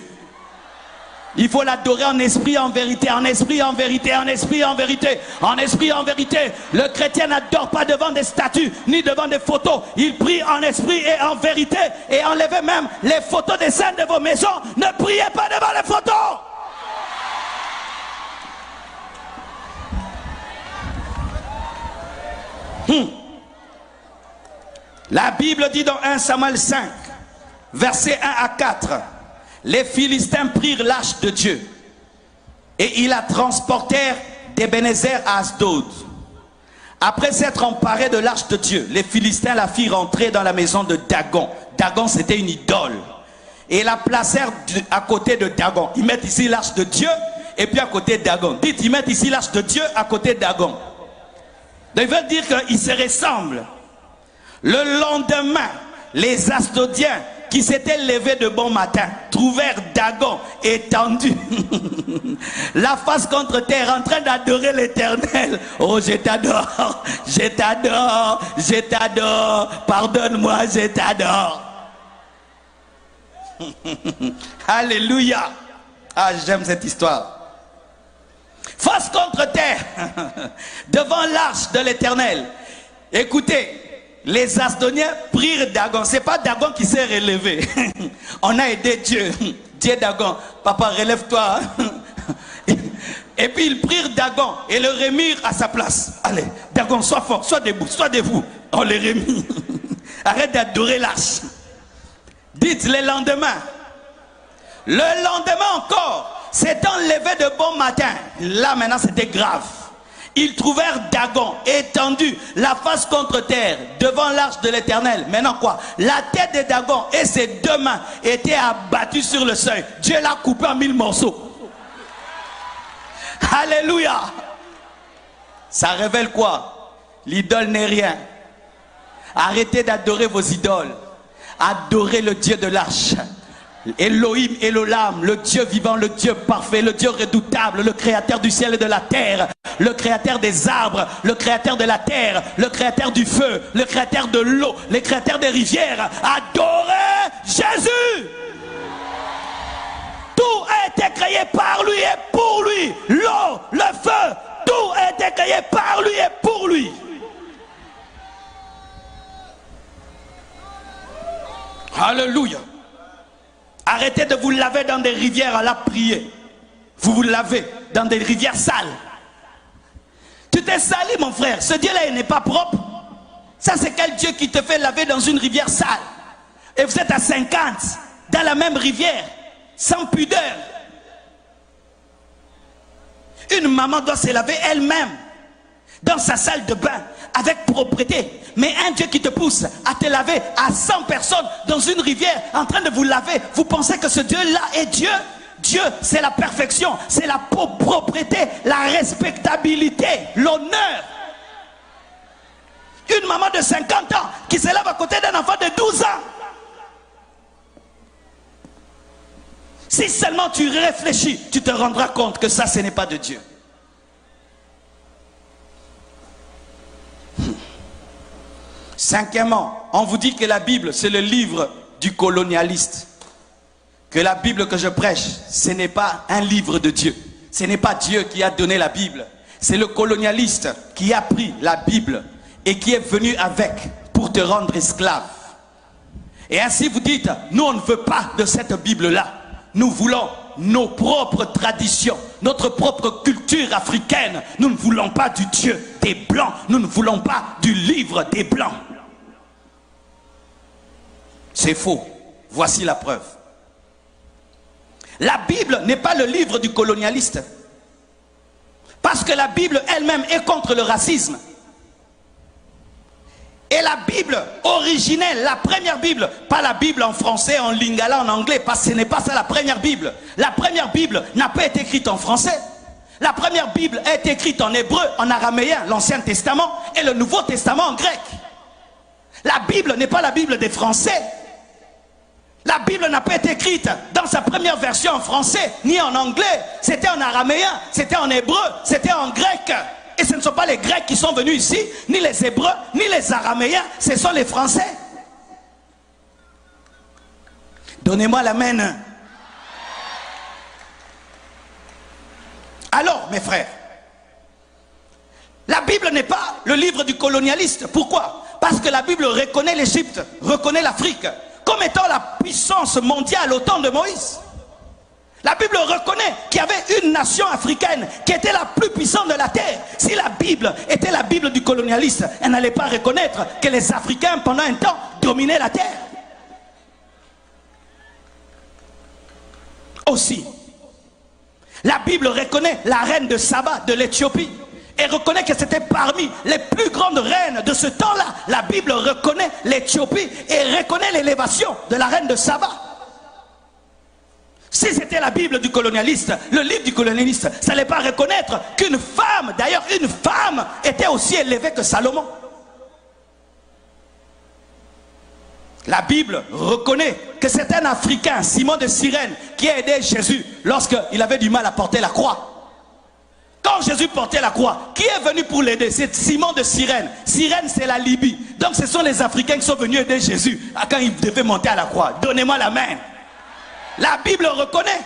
Il faut l'adorer en esprit, en vérité, en esprit, en vérité, en esprit, en vérité, en esprit, en vérité. Le chrétien n'adore pas devant des statues, ni devant des photos. Il prie en esprit et en vérité. Et enlevez même les photos des saints de vos maisons. Ne priez pas devant les photos. La Bible dit dans 1 Samuel 5, versets 1 à 4, les Philistins prirent l'arche de Dieu et ils la transportèrent d'Ebenezer à Asdod. Après s'être emparés de l'arche de Dieu, les Philistins la firent entrer dans la maison de Dagon. Dagon, c'était une idole. Et la placèrent à côté de Dagon. Ils mettent ici l'arche de Dieu et puis à côté de Dagon. Dites, ils mettent ici l'arche de Dieu à côté de Dagon. Donc, ils veulent dire qu'ils se ressemblent. Le lendemain, les Asdodiens qui s'étaient levés de bon matin trouvèrent Dagon étendu, la face contre terre, en train d'adorer l'Éternel. Oh, je t'adore, je t'adore, je t'adore, pardonne-moi, je t'adore. Alléluia. Ah, j'aime cette histoire. Face contre terre, devant l'arche de l'Éternel. Écoutez, les Asdoniens prirent Dagon. C'est pas Dagon qui s'est relevé. On a aidé Dieu. Dieu Dagon, papa relève-toi. Et puis ils prirent Dagon et le remirent à sa place. Allez, Dagon, sois fort, sois debout, sois debout. On le remit. Arrête d'adorer l'arche. Dites le lendemain. Le lendemain encore, s'étant levé de bon matin. Là maintenant c'était grave. Ils trouvèrent Dagon étendu, la face contre terre, devant l'arche de l'Éternel. Maintenant quoi? La tête de Dagon et ses 2 mains étaient abattues sur le seuil. Dieu l'a coupé en 1000 morceaux. Alléluia. Ça révèle quoi? L'idole n'est rien. Arrêtez d'adorer vos idoles. Adorez le Dieu de l'arche. Elohim, Elolam, le Dieu vivant, le Dieu parfait, le Dieu redoutable, le créateur du ciel et de la terre, le créateur des arbres, le créateur de la terre, le créateur du feu, le créateur de l'eau, le créateur des rivières. Adorez Jésus. Tout a été créé par lui et pour lui. L'eau, le feu, tout a été créé par lui et pour lui. Alléluia. Arrêtez de vous laver dans des rivières à la prière. Vous vous lavez dans des rivières sales. Tu t'es sali, mon frère. Ce Dieu-là, il n'est pas propre. Ça, c'est quel Dieu qui te fait laver dans une rivière sale? Et vous êtes à 50 dans la même rivière, sans pudeur. Une maman doit se laver elle-même dans sa salle de bain avec propreté. Mais un Dieu qui te pousse à te laver à 100 personnes dans une rivière en train de vous laver, vous pensez que ce Dieu-là est Dieu? Dieu, c'est la perfection, c'est la propreté, la respectabilité, l'honneur. Une maman de 50 ans qui se lave à côté d'un enfant de 12 ans. Si seulement tu réfléchis, tu te rendras compte que ça, ce n'est pas de Dieu. Cinquièmement, on vous dit que la Bible, c'est le livre du colonialiste. Que la Bible que je prêche, ce n'est pas un livre de Dieu. Ce n'est pas Dieu qui a donné la Bible. C'est le colonialiste qui a pris la Bible et qui est venu avec pour te rendre esclave. Et ainsi vous dites, nous on ne veut pas de cette Bible-là. Nous voulons nos propres traditions, notre propre culture africaine. Nous ne voulons pas du Dieu des Blancs. Nous ne voulons pas du livre des Blancs. C'est faux. Voici la preuve. La Bible n'est pas le livre du colonialiste. Parce que la Bible elle-même est contre le racisme. Et la Bible originelle, la première Bible, pas la Bible en français, en lingala, en anglais, parce que ce n'est pas ça la première Bible. La première Bible n'a pas été écrite en français. La première Bible a été écrite en hébreu, en araméen, l'Ancien Testament, et le Nouveau Testament en grec. La Bible n'est pas la Bible des Français. La Bible n'a pas été écrite dans sa première version en français, ni en anglais. C'était en araméen, c'était en hébreu, c'était en grec. Et ce ne sont pas les Grecs qui sont venus ici, ni les Hébreux, ni les Araméens, ce sont les Français. Donnez-moi la main. Alors, mes frères, la Bible n'est pas le livre du colonialiste. Pourquoi? Parce que la Bible reconnaît l'Égypte, reconnaît l'Afrique, comme étant la puissance mondiale au temps de Moïse. La Bible reconnaît qu'il y avait une nation africaine qui était la plus puissante de la terre. Si la Bible était la Bible du colonialiste, elle n'allait pas reconnaître que les Africains, pendant un temps, dominaient la terre. Aussi, la Bible reconnaît la reine de Saba de l'Éthiopie et reconnaît que c'était parmi les plus grandes reines de ce temps-là. La Bible reconnaît l'Éthiopie et reconnaît l'élévation de la reine de Saba. Si c'était la Bible du colonialiste, le livre du colonialiste, ça n'allait pas reconnaître qu'une femme, d'ailleurs une femme, était aussi élevée que Salomon. La Bible reconnaît que c'est un Africain, Simon de Cyrène, qui a aidé Jésus lorsqu'il avait du mal à porter la croix. Quand Jésus portait la croix, qui est venu pour l'aider? C'est Simon de Cyrène. Cyrène, c'est la Libye. Donc ce sont les Africains qui sont venus aider Jésus quand il devait monter à la croix. Donnez-moi la main. La Bible reconnaît.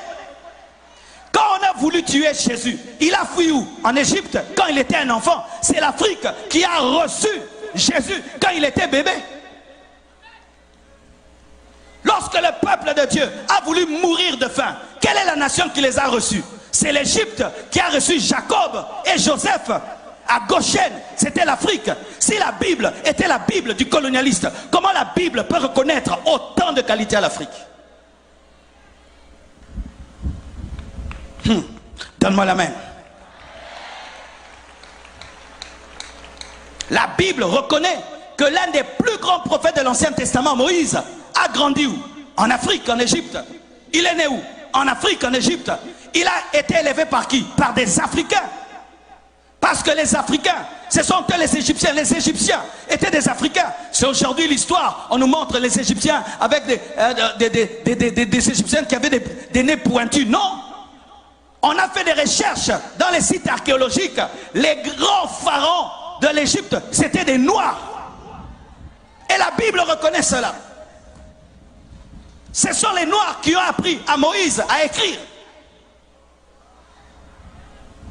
Quand on a voulu tuer Jésus, il a fui où? En Égypte, quand il était un enfant. C'est l'Afrique qui a reçu Jésus quand il était bébé. Lorsque le peuple de Dieu a voulu mourir de faim, quelle est la nation qui les a reçus? C'est l'Égypte qui a reçu Jacob et Joseph. à Goshen, c'était l'Afrique. Si la Bible était la Bible du colonialiste, comment la Bible peut reconnaître autant de qualités à l'Afrique? Donne-moi la main. La Bible reconnaît que l'un des plus grands prophètes de l'Ancien Testament, Moïse, a grandi où? En Afrique, en Égypte. Il est né où? En Afrique, en Égypte. Il a été élevé par qui? Par des Africains. Parce que les Africains, ce sont eux les Égyptiens. Les Égyptiens étaient des Africains. C'est aujourd'hui l'histoire. On nous montre les Égyptiens avec des Égyptiens qui avaient des nez pointus. Non. On a fait des recherches dans les sites archéologiques. Les grands pharaons de l'Égypte, c'était des Noirs. Et la Bible reconnaît cela. Ce sont les Noirs qui ont appris à Moïse à écrire.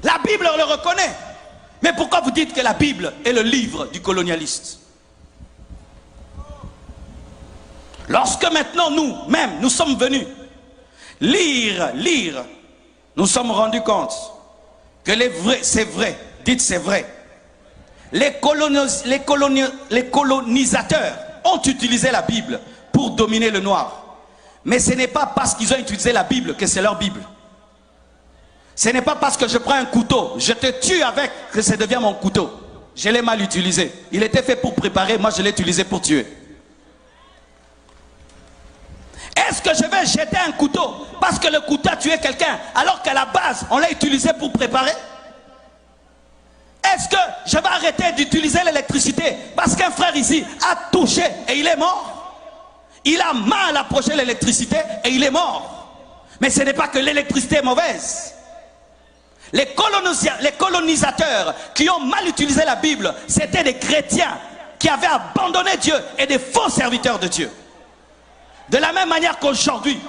La Bible le reconnaît. Mais pourquoi vous dites que la Bible est le livre du colonialiste? Lorsque maintenant nous-mêmes, nous sommes venus lire, nous sommes rendus compte que c'est vrai, dites c'est vrai. Les colonisateurs ont utilisé la Bible pour dominer le noir. Mais ce n'est pas parce qu'ils ont utilisé la Bible que c'est leur Bible. Ce n'est pas parce que je prends un couteau, je te tue avec, que ça devient mon couteau. Je l'ai mal utilisé. Il était fait pour préparer, moi je l'ai utilisé pour tuer. Est-ce que je vais jeter un couteau parce que le couteau a tué quelqu'un alors qu'à la base on l'a utilisé pour préparer? Est-ce que je vais arrêter d'utiliser l'électricité parce qu'un frère ici a touché et il est mort? Il a mal approché l'électricité et il est mort. Mais ce n'est pas que l'électricité est mauvaise. Les colonisateurs qui ont mal utilisé la Bible, c'était des chrétiens qui avaient abandonné Dieu et des faux serviteurs de Dieu. De la même manière qu'aujourd'hui,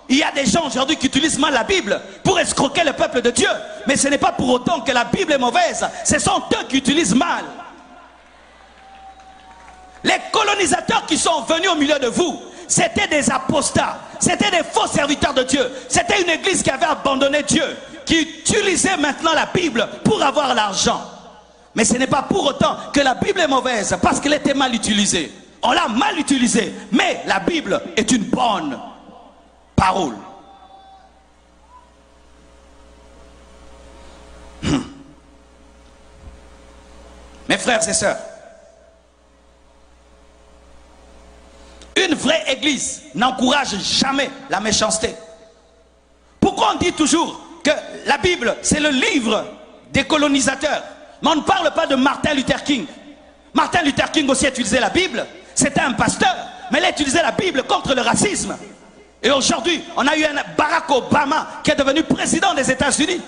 il y a des gens aujourd'hui qui utilisent mal la Bible pour escroquer le peuple de Dieu. Mais ce n'est pas pour autant que la Bible est mauvaise. Ce sont eux qui utilisent mal. Les colonisateurs qui sont venus au milieu de vous, c'était des apostats, c'était des faux serviteurs de Dieu. C'était une église qui avait abandonné Dieu, qui utilisait maintenant la Bible pour avoir l'argent. Mais ce n'est pas pour autant que la Bible est mauvaise, parce qu'elle était mal utilisée. On l'a mal utilisée, mais la Bible est une bonne parole. Mes frères et sœurs, une vraie église n'encourage jamais la méchanceté. Pourquoi on dit toujours que la Bible, c'est le livre des colonisateurs? Mais on ne parle pas de Martin Luther King. Martin Luther King aussi a utilisé la Bible. C'était un pasteur, mais il a utilisé la Bible contre le racisme. Et aujourd'hui, on a eu un Barack Obama qui est devenu président des États-Unis.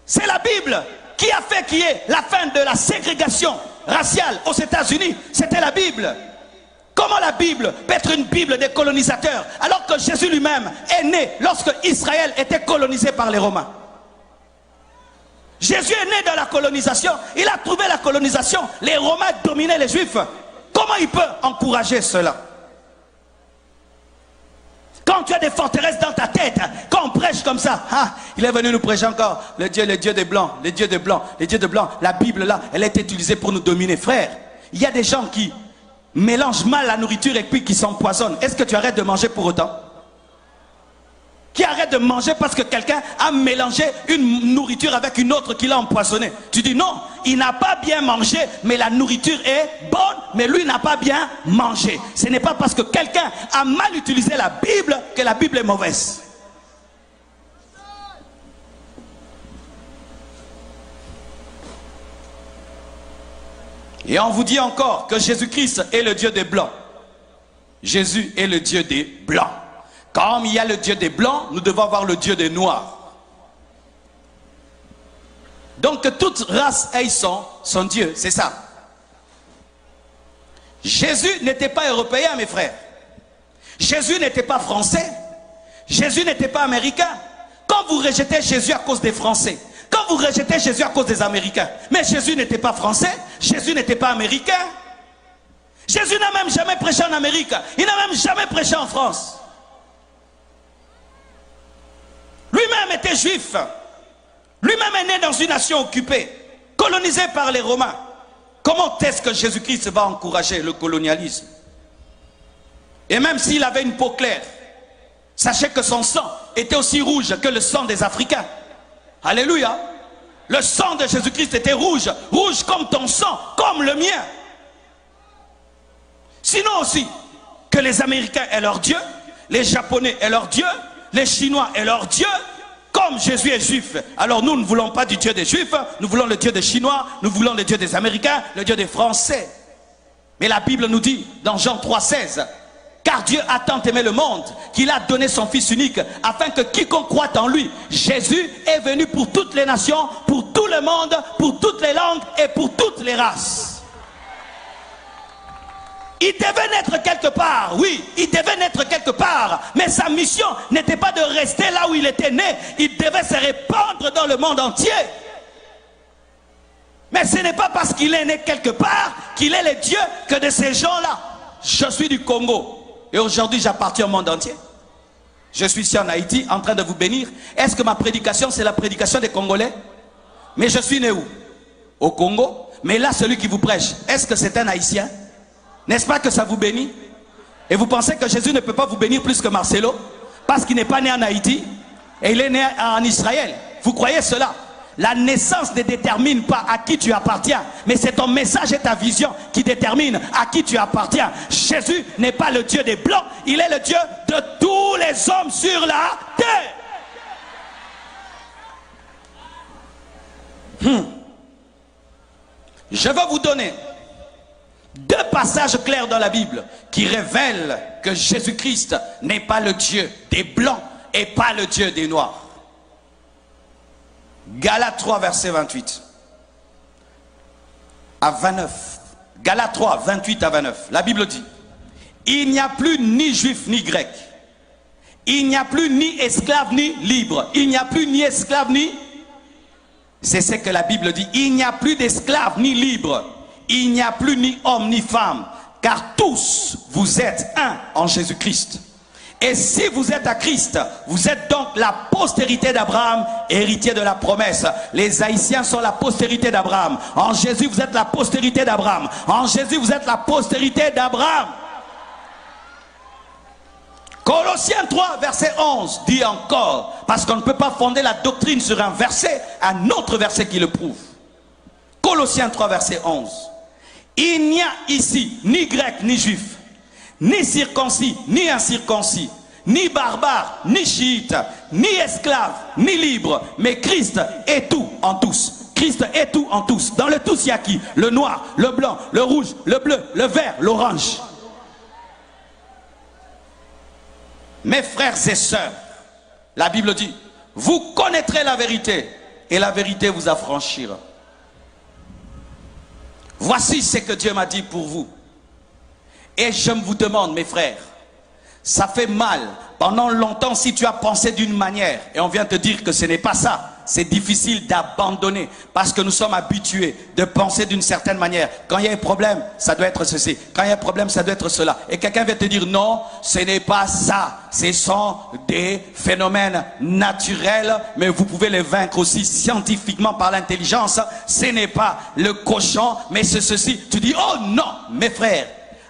C'est la Bible qui a fait qu'il y ait la fin de la ségrégation raciale aux États-Unis. C'était la Bible. Comment la Bible peut être une Bible des colonisateurs alors que Jésus lui-même est né lorsque Israël était colonisé par les Romains? Jésus est né dans la colonisation, il a trouvé la colonisation, les Romains dominaient les Juifs. Comment il peut encourager cela? Quand tu as des forteresses dans ta tête, quand on prêche comme ça, il est venu nous prêcher encore, le Dieu des Blancs, les dieux des Blancs, les dieux de Blancs. La Bible là, elle a été utilisée pour nous dominer. Frère, il y a des gens qui mélangent mal la nourriture et puis qui s'empoisonnent. Est-ce que tu arrêtes de manger pour autant? Qui arrête de manger parce que quelqu'un a mélangé une nourriture avec une autre qui l'a empoisonné? Tu dis non, il n'a pas bien mangé, mais la nourriture est bonne, mais lui n'a pas bien mangé. Ce n'est pas parce que quelqu'un a mal utilisé la Bible que la Bible est mauvaise. Et on vous dit encore que Jésus-Christ est le Dieu des Blancs. Jésus est le Dieu des Blancs. Comme il y a le Dieu des Blancs, nous devons avoir le Dieu des Noirs. Donc que toute race ait son Dieu, c'est ça. Jésus n'était pas européen, mes frères. Jésus n'était pas français. Jésus n'était pas américain. Quand vous rejetez Jésus à cause des Français, quand vous rejetez Jésus à cause des Américains, mais Jésus n'était pas français, Jésus n'était pas américain. Jésus n'a même jamais prêché en Amérique, il n'a même jamais prêché en France. Lui-même était juif. Lui-même est né dans une nation occupée. colonisé par les Romains. Comment est-ce que Jésus-Christ va encourager le colonialisme? Et même s'il avait une peau claire, sachez que son sang était aussi rouge que le sang des Africains. Alléluia. Le sang de Jésus-Christ était rouge, rouge comme ton sang, comme le mien. Sinon aussi, que les Américains aient leur Dieu, les Japonais aient leur Dieu, les Chinois aient leur Dieu, comme Jésus est juif. Alors nous ne voulons pas du Dieu des Juifs, nous voulons le Dieu des Chinois, nous voulons le Dieu des Américains, le Dieu des Français. Mais la Bible nous dit, dans Jean 3,16, car Dieu a tant aimé le monde qu'il a donné son Fils unique afin que quiconque croit en lui, Jésus est venu pour toutes les nations, pour tout le monde, pour toutes les langues et pour toutes les races. Il devait naître quelque part, oui, il devait naître quelque part, mais sa mission n'était pas de rester là où il était né, il devait se répandre dans le monde entier. Mais ce n'est pas parce qu'il est né quelque part qu'il est le Dieu que de ces gens-là. Je suis du Congo et aujourd'hui j'appartiens au monde entier. Je suis ici en Haïti en train de vous bénir. Est-ce que ma prédication c'est la prédication des Congolais? Mais je suis né où? Au Congo. Mais là celui qui vous prêche, est-ce que c'est un Haïtien? N'est-ce pas que ça vous bénit? Et vous pensez que Jésus ne peut pas vous bénir plus que Marcelo? Parce qu'il n'est pas né en Haïti et il est né en Israël. Vous croyez cela? La naissance ne détermine pas à qui tu appartiens, mais c'est ton message et ta vision qui déterminent à qui tu appartiens. Jésus n'est pas le Dieu des Blancs, il est le Dieu de tous les hommes sur la terre. Je vais vous donner deux passages clairs dans la Bible qui révèlent que Jésus-Christ n'est pas le Dieu des Blancs et pas le Dieu des Noirs. Galates 3, verset 28 à 29. Galates 3, 28 à 29. La Bible dit, il n'y a plus ni juif ni grec. Il n'y a plus ni esclave ni libre. Il n'y a plus ni esclave ni... C'est ce que la Bible dit. Il n'y a plus d'esclave ni libre. Il n'y a plus ni homme ni femme, car tous vous êtes un en Jésus-Christ. Et si vous êtes à Christ, vous êtes donc la postérité d'Abraham, héritier de la promesse. Les Haïtiens sont la postérité d'Abraham. En Jésus, vous êtes la postérité d'Abraham. En Jésus, vous êtes la postérité d'Abraham. Colossiens 3, verset 11, dit encore, parce qu'on ne peut pas fonder la doctrine sur un verset, un autre verset qui le prouve. Colossiens 3, verset 11. Il n'y a ici ni grec ni juif, ni circoncis ni incirconcis, ni barbare ni chiite, ni esclave ni libre, mais Christ est tout en tous. Christ est tout en tous. Dans le tous, il y a qui? Le noir, le blanc, le rouge, le bleu, le vert, l'orange. Mes frères et sœurs, la Bible dit, vous connaîtrez la vérité et la vérité vous affranchira. Voici ce que Dieu m'a dit pour vous. Et je vous demande, mes frères, ça fait mal. Pendant longtemps, si tu as pensé d'une manière, et on vient te dire que ce n'est pas ça, c'est difficile d'abandonner, parce que nous sommes habitués de penser d'une certaine manière. Quand il y a un problème, ça doit être ceci. Quand il y a un problème, ça doit être cela. Et quelqu'un vient te dire, non, ce n'est pas ça. Ce sont des phénomènes naturels, mais vous pouvez les vaincre aussi scientifiquement par l'intelligence. Ce n'est pas le cochon, mais c'est ceci. Tu dis, oh non, mes frères,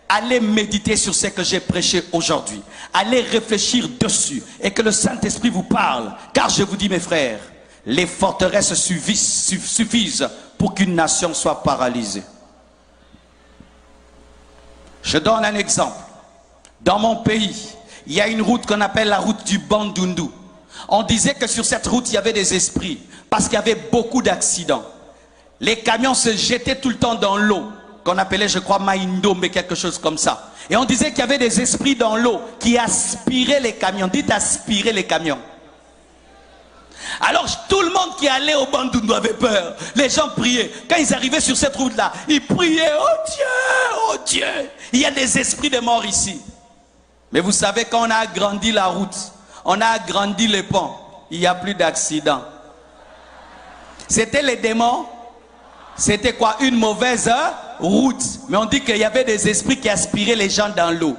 allez méditer sur ce que j'ai prêché aujourd'hui. Allez réfléchir dessus et que le Saint-Esprit vous parle. Car je vous dis, mes frères, les forteresses suffisent pour qu'une nation soit paralysée. Je donne un exemple. Dans mon pays, il y a une route qu'on appelle la route du Bandundu. On disait que sur cette route, il y avait des esprits parce qu'il y avait beaucoup d'accidents. Les camions se jetaient tout le temps dans l'eau, qu'on appelait, je crois, Maindo, mais quelque chose comme ça. Et on disait qu'il y avait des esprits dans l'eau qui aspiraient les camions. Dites aspirer les camions. Alors tout le monde qui allait au Bandundu avait peur. Les gens priaient. Quand ils arrivaient sur cette route-là, ils priaient, oh Dieu, oh Dieu. Il y a des esprits de mort ici. Mais vous savez, quand on a agrandi la route, on a agrandi les ponts, il n'y a plus d'accidents. C'était les démons. C'était quoi? Une mauvaise route. Mais on dit qu'il y avait des esprits qui aspiraient les gens dans l'eau.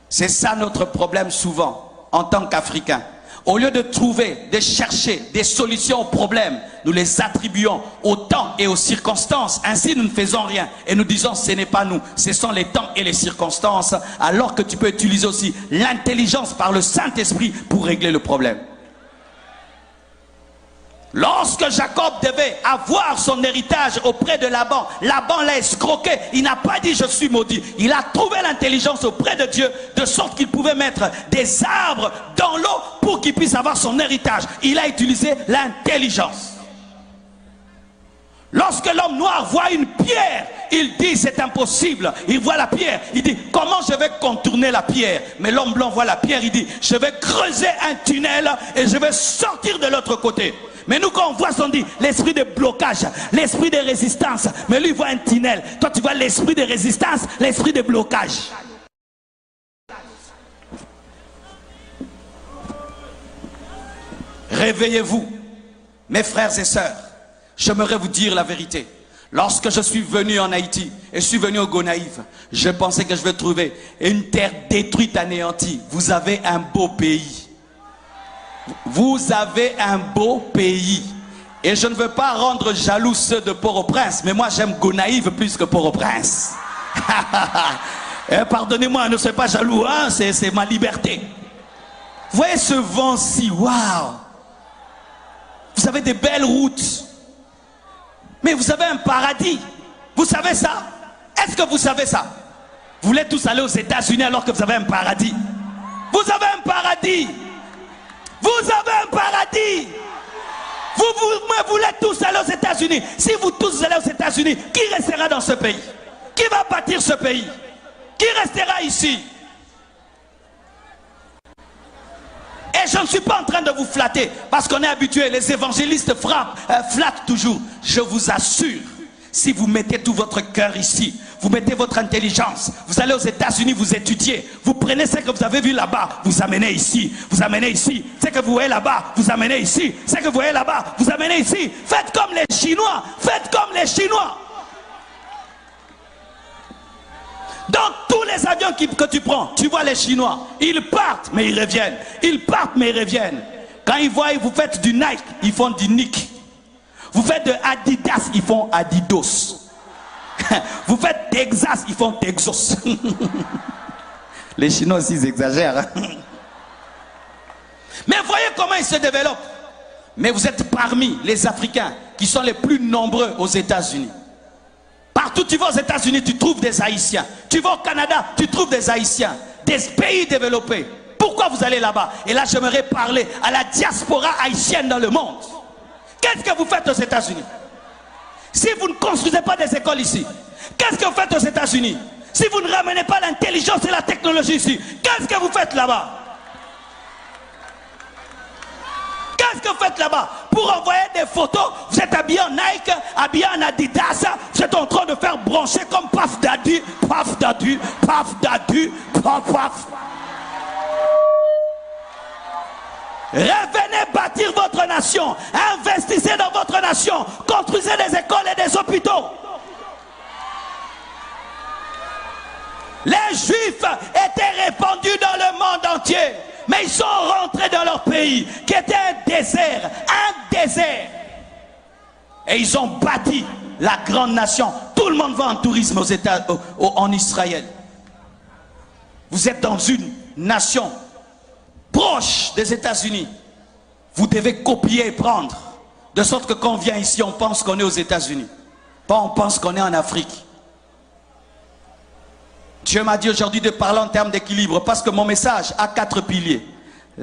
C'est ça notre problème souvent, en tant qu'Africains. Au lieu de trouver, de chercher des solutions aux problèmes, nous les attribuons au temps et aux circonstances. Ainsi, nous ne faisons rien. Et nous disons, ce n'est pas nous, ce sont les temps et les circonstances. Alors que tu peux utiliser aussi l'intelligence par le Saint-Esprit pour régler le problème. Lorsque Jacob devait avoir son héritage auprès de Laban, Laban l'a escroqué. Il n'a pas dit je suis maudit. Il a trouvé l'intelligence auprès de Dieu, de sorte qu'il pouvait mettre des arbres dans l'eau pour qu'il puisse avoir son héritage. Il a utilisé l'intelligence. Lorsque l'homme noir voit une pierre, il dit c'est impossible. Il voit la pierre, il dit comment je vais contourner la pierre? Mais l'homme blanc voit la pierre, il dit je vais creuser un tunnel et je vais sortir de l'autre côté. Mais nous quand on voit ça, on dit l'esprit de blocage, l'esprit de résistance. Mais lui il voit un tunnel. Toi tu vois l'esprit de résistance, l'esprit de blocage. Réveillez-vous, mes frères et sœurs. J'aimerais vous dire la vérité. Lorsque je suis venu en Haïti et je suis venu au Gonaïve, je pensais que je vais trouver une terre détruite, anéantie. Vous avez un beau pays. Vous avez un beau pays. Et je ne veux pas rendre jaloux ceux de Port-au-Prince, mais moi j'aime Gonaïve plus que Port-au-Prince. Pardonnez-moi, ne soyez pas jaloux, hein? C'est ma liberté. Vous voyez ce vent-ci, waouh! Vous avez des belles routes. Mais vous avez un paradis. Vous savez ça? Est-ce que vous savez ça? Vous voulez tous aller aux États-Unis alors que vous avez un paradis? Vous avez un paradis. Vous avez un paradis. Vous voulez tous aller aux États-Unis. Si vous tous allez aux États-Unis, qui restera dans ce pays? Qui va bâtir ce pays? Qui restera ici? Et je ne suis pas en train de vous flatter parce qu'on est habitué, les évangélistes flattent toujours. Je vous assure, si vous mettez tout votre cœur ici, vous mettez votre intelligence, vous allez aux États-Unis, vous étudiez, vous prenez ce que vous avez vu là-bas, vous amenez ici, vous amenez ici, ce que vous voyez là-bas, vous amenez ici, ce que vous voyez là-bas, vous amenez ici. Faites comme les Chinois, faites comme les Chinois. Dans tous les avions que tu prends, tu vois les Chinois. Ils partent, mais ils reviennent. Ils partent, mais ils reviennent. Quand ils voient, vous faites du Nike, ils font du Nike. Vous faites de Adidas, ils font Adidas. Vous faites Texas, ils font Texas. Les Chinois aussi, ils exagèrent. Mais voyez comment ils se développent. Mais vous êtes parmi les Africains qui sont les plus nombreux aux États-Unis. Partout tu vas aux États-Unis, tu trouves des Haïtiens. Tu vas au Canada, tu trouves des Haïtiens. Des pays développés. Pourquoi vous allez là-bas? Et là, j'aimerais parler à la diaspora haïtienne dans le monde. Qu'est-ce que vous faites aux États-Unis? Si vous ne construisez pas des écoles ici, qu'est-ce que vous faites aux États-Unis? Si vous ne ramenez pas l'intelligence et la technologie ici, qu'est-ce que vous faites là-bas? Qu'est-ce que vous faites là-bas? Pour envoyer des photos, vous êtes habillé en Nike, habillé en Adidas, vous êtes en train de faire brancher comme paf dadu, paf dadu, paf dadu, paf paf. Revenez bâtir votre nation, investissez dans votre nation, construisez des écoles et des hôpitaux. Les Juifs étaient répandus dans le monde entier. Mais ils sont rentrés dans leur pays, qui était un désert, Et ils ont bâti la grande nation. Tout le monde va en tourisme en Israël. Vous êtes dans une nation proche des États-Unis. Vous devez copier et prendre. De sorte que quand on vient ici, on pense qu'on est aux États-Unis. Pas on pense qu'on est en Afrique. Dieu m'a dit aujourd'hui de parler en termes d'équilibre parce que mon message a 4 piliers.